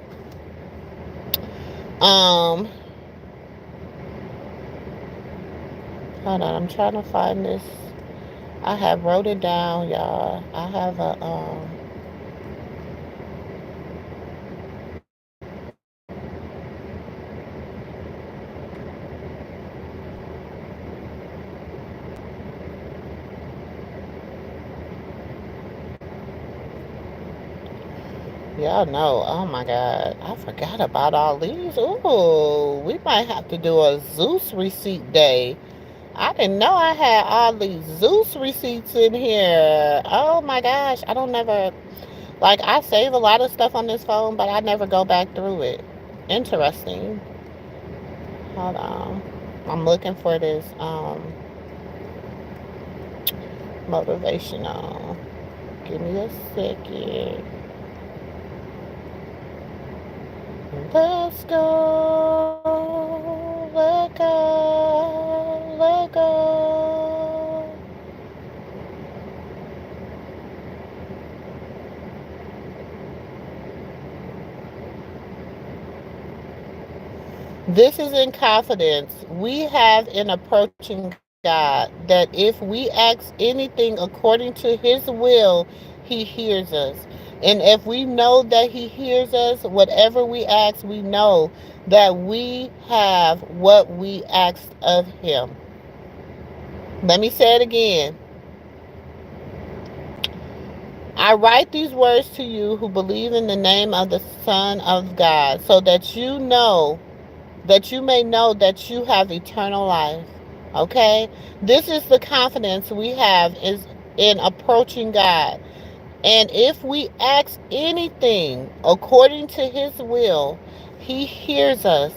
Um, Hold on, I'm trying to find this. I have wrote it down, y'all. I have a y'all know. Oh my God, I forgot about all these. Ooh, we might have to do a Zeus receipt day. I didn't know I had all these Zeus receipts in here. Oh my gosh, I don't never like I save a lot of stuff on this phone, but I never go back through it. Interesting. Hold on. I'm looking for this motivational. Give me a second. Let's go. Let go. Let go. This is in confidence. We have an approaching God that if we ask anything according to his will, he hears us. And if we know that he hears us, whatever we ask, we know that we have what we asked of him. Let me say it again. I write these words to you who believe in the name of the Son of God, so that you may know that you have eternal life. Okay? This is the confidence we have is in approaching God. And if we ask anything according to his will, he hears us.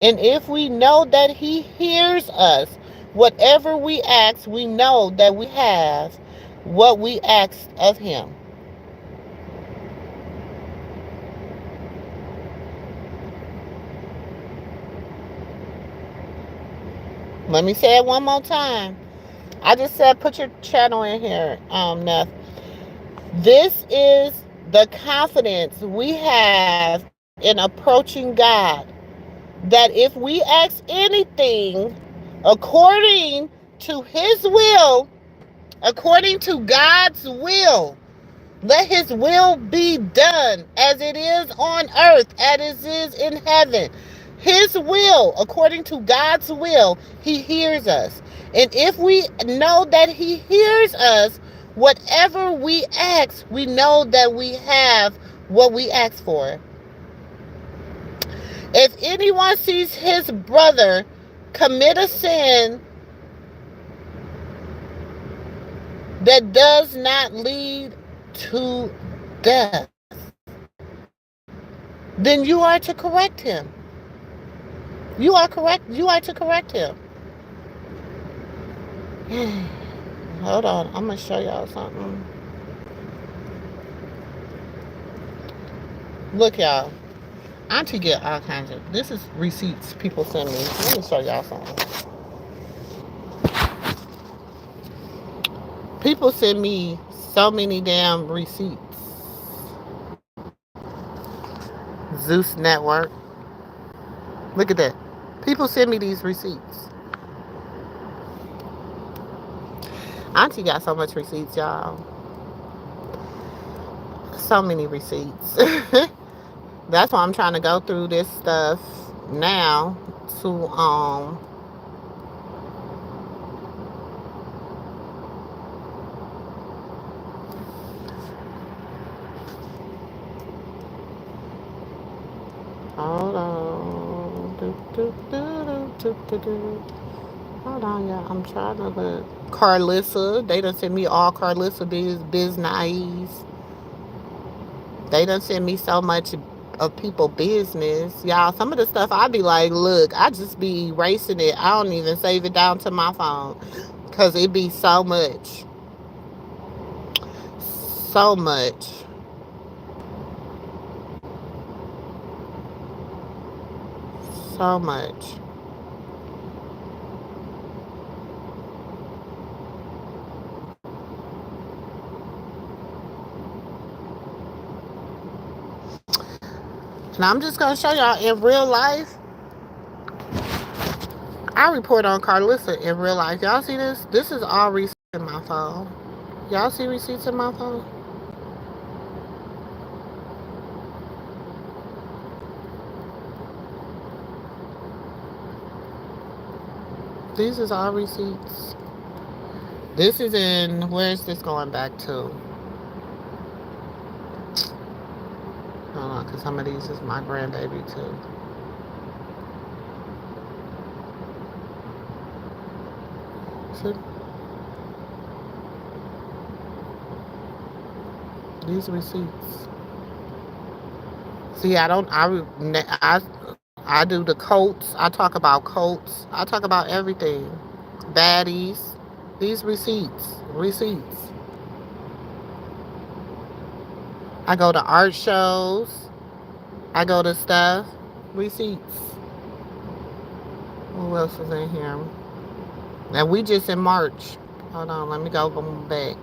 And if we know that he hears us, whatever we ask, we know that we have what we asked of him. Let me say it one more time. I just said put your channel in here, Neff. This is the confidence we have in approaching God that if we ask anything according to his will, according to God's will, let his will be done as it is on earth, as it is in heaven. His will, according to God's will, he hears us. And if we know that he hears us, whatever we ask, we know that we have what we ask for. If anyone sees his brother commit a sin that does not lead to death, then you are to correct him. You are to correct him. Hold on, I'm gonna show y'all something. Look, y'all. Auntie get all kinds of. This is receipts people send me. Let me show y'all something. People send me so many damn receipts. Zeus Network. Look at that. People send me these receipts. Auntie got so much receipts, y'all. So many receipts. That's why I'm trying to go through this stuff now to hold on. Hold on, y'all. I'm trying to look. Carlissa. They done send me all Carlissa business. They done send me so much of people business. Y'all, some of the stuff I be like, look, I just be erasing it. I don't even save it down to my phone. Cause it be so much. So much. So much. And I'm just gonna show y'all in real life. I report on Carlissa in real life. Y'all see this? This is all receipts in my phone. Y'all see receipts in my phone? These is all receipts. This is in, where is this going back to? Hold on, because some of these is my grandbaby too. See? These receipts. See, I do the coats. I talk about coats. I talk about everything. Baddies. These receipts. Receipts. I go to art shows. I go to stuff. Receipts. Who else is in here? And we just in March. Hold on, let me go back.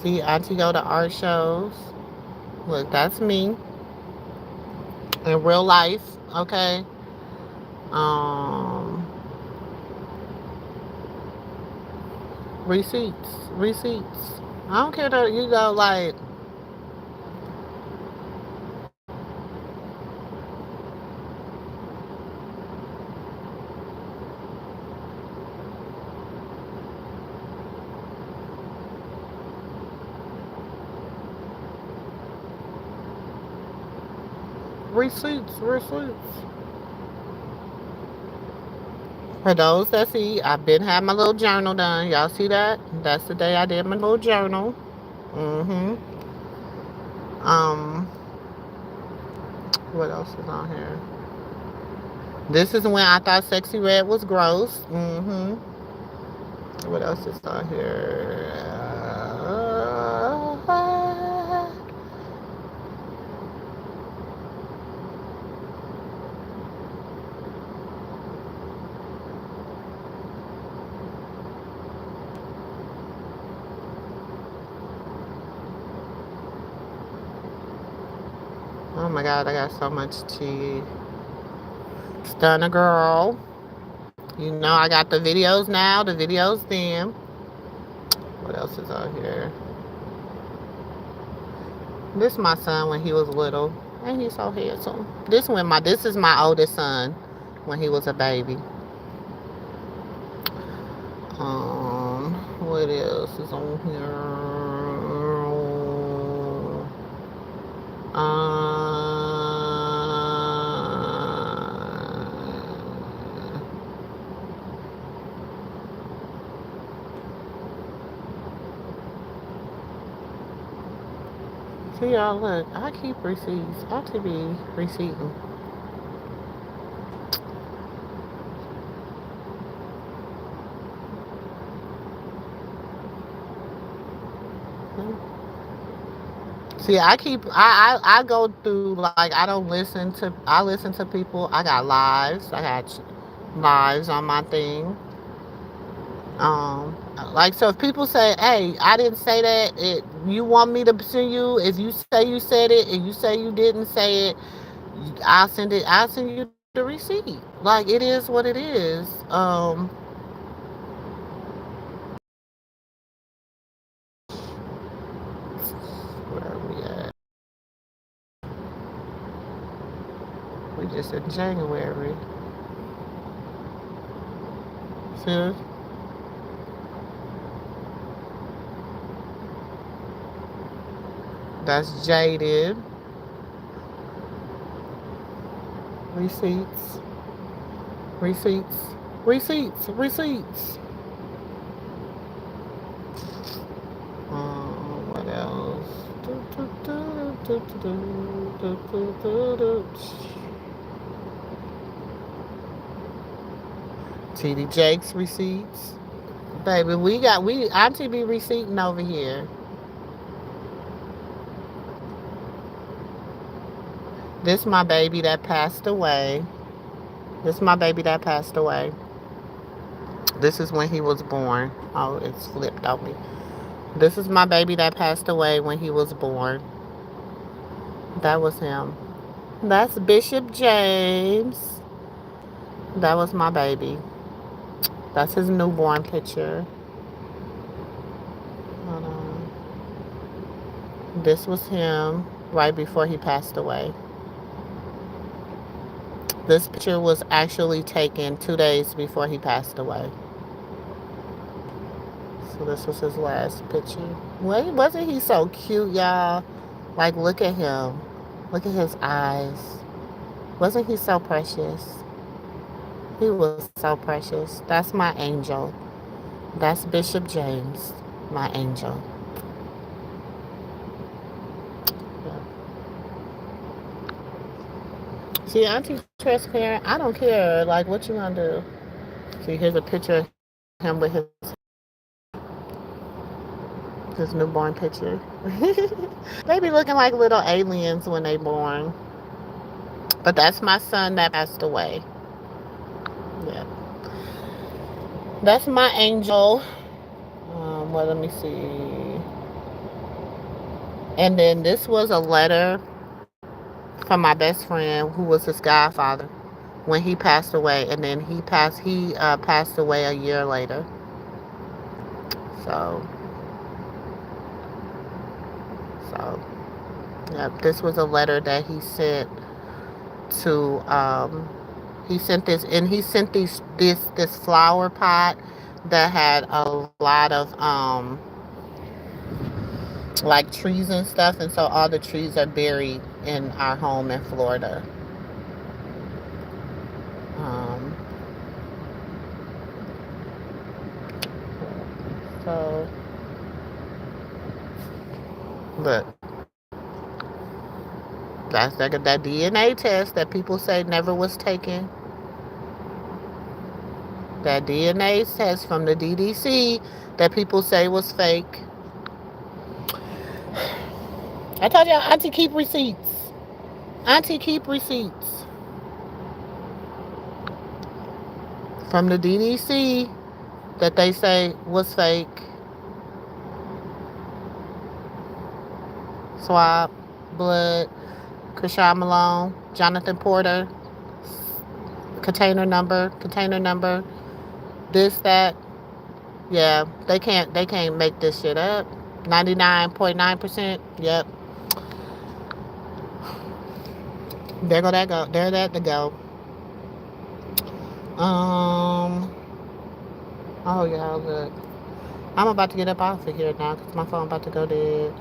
See, Auntie go to art shows. Look, that's me in real life. Okay. Um, receipts, receipts. I don't care that you go like receipts, receipts. For those that see, I've been having my little journal done. Y'all see that? That's the day I did my little journal. Mm-hmm. Um, what else is on here? This is when I thought Sexy Red was gross. Mm-hmm. What else is on here? Oh my God, I got so much tea. Stunner girl. You know I got the videos now, the videos then. What else is on here? This is my son when he was little. And he's so handsome. This is my oldest son when he was a baby. What else is on here? See y'all, look, I keep receipts. I to be receipting. See, I go through, like, I listen to people. I got lives. I got lives on my thing. Like, so if people say, "Hey, I didn't say that," you want me to send you? If you say you said it and you say you didn't say it, I'll send it. I'll send you the receipt. Like, it is what it is. Where are we at? We just in January. See, that's jaded. Receipts, receipts, receipts, receipts. What else? TD Jakes receipts. Baby, we Auntie be receipting over here. This my baby that passed away. This is my baby that passed away. This is when he was born. Oh, it's flipped on me. This is my baby that passed away when he was born. That was him. That's Bishop James. That was my baby. That's his newborn picture. Hold on. This was him right before he passed away. This picture was actually taken 2 days before he passed away. So this was his last picture. Wasn't he so cute, y'all? Like, look at him. Look at his eyes. Wasn't he so precious? He was so precious. That's my angel. That's Bishop James, my angel. Yeah. See, Auntie transparent. I don't care. Like, what you gonna do? See, here's a picture of him with his newborn picture. They be looking like little aliens when they born. But that's my son that passed away. Yeah, that's my angel. Well, let me see. And then this was a letter from my best friend, who was his godfather, when he passed away, and then he passed away a year later. So so yeah, this was a letter that to he sent this, and he sent this flower pot that had a lot of like trees and stuff, and so all the trees are buried in our home in Florida. Um, so look, that DNA test that people say never was taken. That DNA test from the DDC that people say was fake. I told y'all, Auntie keep receipts. Auntie keep receipts from the DDC that they say was fake. Swab, blood, Krishan Malone, Jonathan Porter, container number, this, that. Yeah, they can't make this shit up. 99.9%. Yep. There go that go. There that to go. Um. Oh y'all look. I'm about to get up off of here now because my phone about to go dead.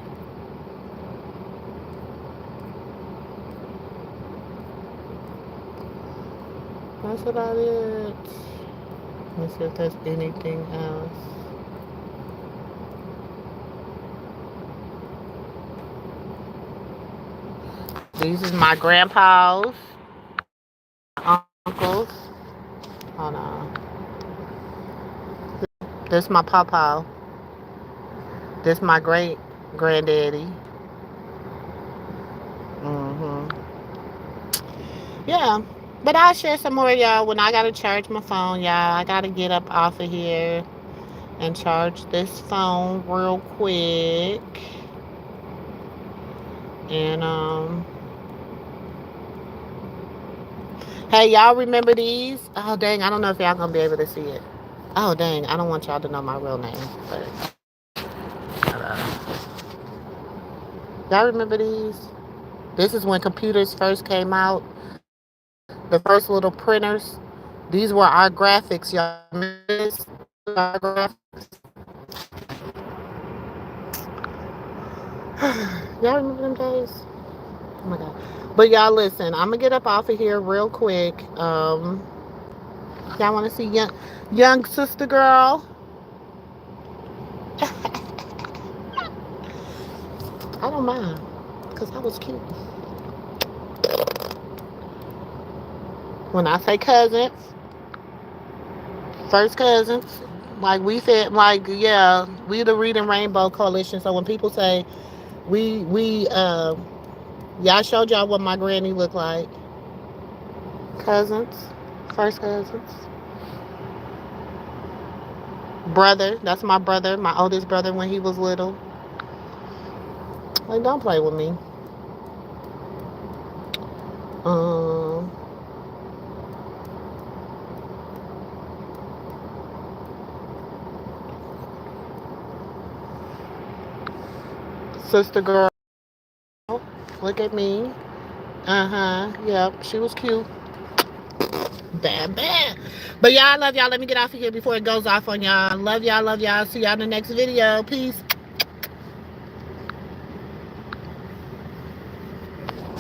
That's about it. Let's see if there's anything else. These is my grandpa's, my uncles. Hold on. This my pawpaw. This my great granddaddy. Yeah. But I'll share some more, y'all, when I gotta charge my phone, y'all. I gotta get up off of here and charge this phone real quick. And hey, y'all remember these? Oh dang, I don't know if y'all gonna be able to see it. Oh dang, I don't want y'all to know my real name, but y'all remember these? This is when computers first came out. The first little printers. These were our graphics, y'all. Remember this? Our graphics. Y'all remember them days? Oh my god. But y'all listen, I'm gonna get up off of here real quick. Y'all wanna see young sister girl? I don't mind. Cause I was cute. When I say cousins, first cousins, like we said, like yeah, we the Reading Rainbow Coalition. So when people say y'all showed y'all what my granny looked like, cousins. First cousins. Brother. That's my brother. My oldest brother when he was little. Like, don't play with me. Um, sister girl. Look at me. Uh-huh. Yep. She was cute. Bad, bad. But y'all, I love y'all. Let me get off of here before it goes off on y'all. Love y'all, love y'all. See y'all in the next video. Peace.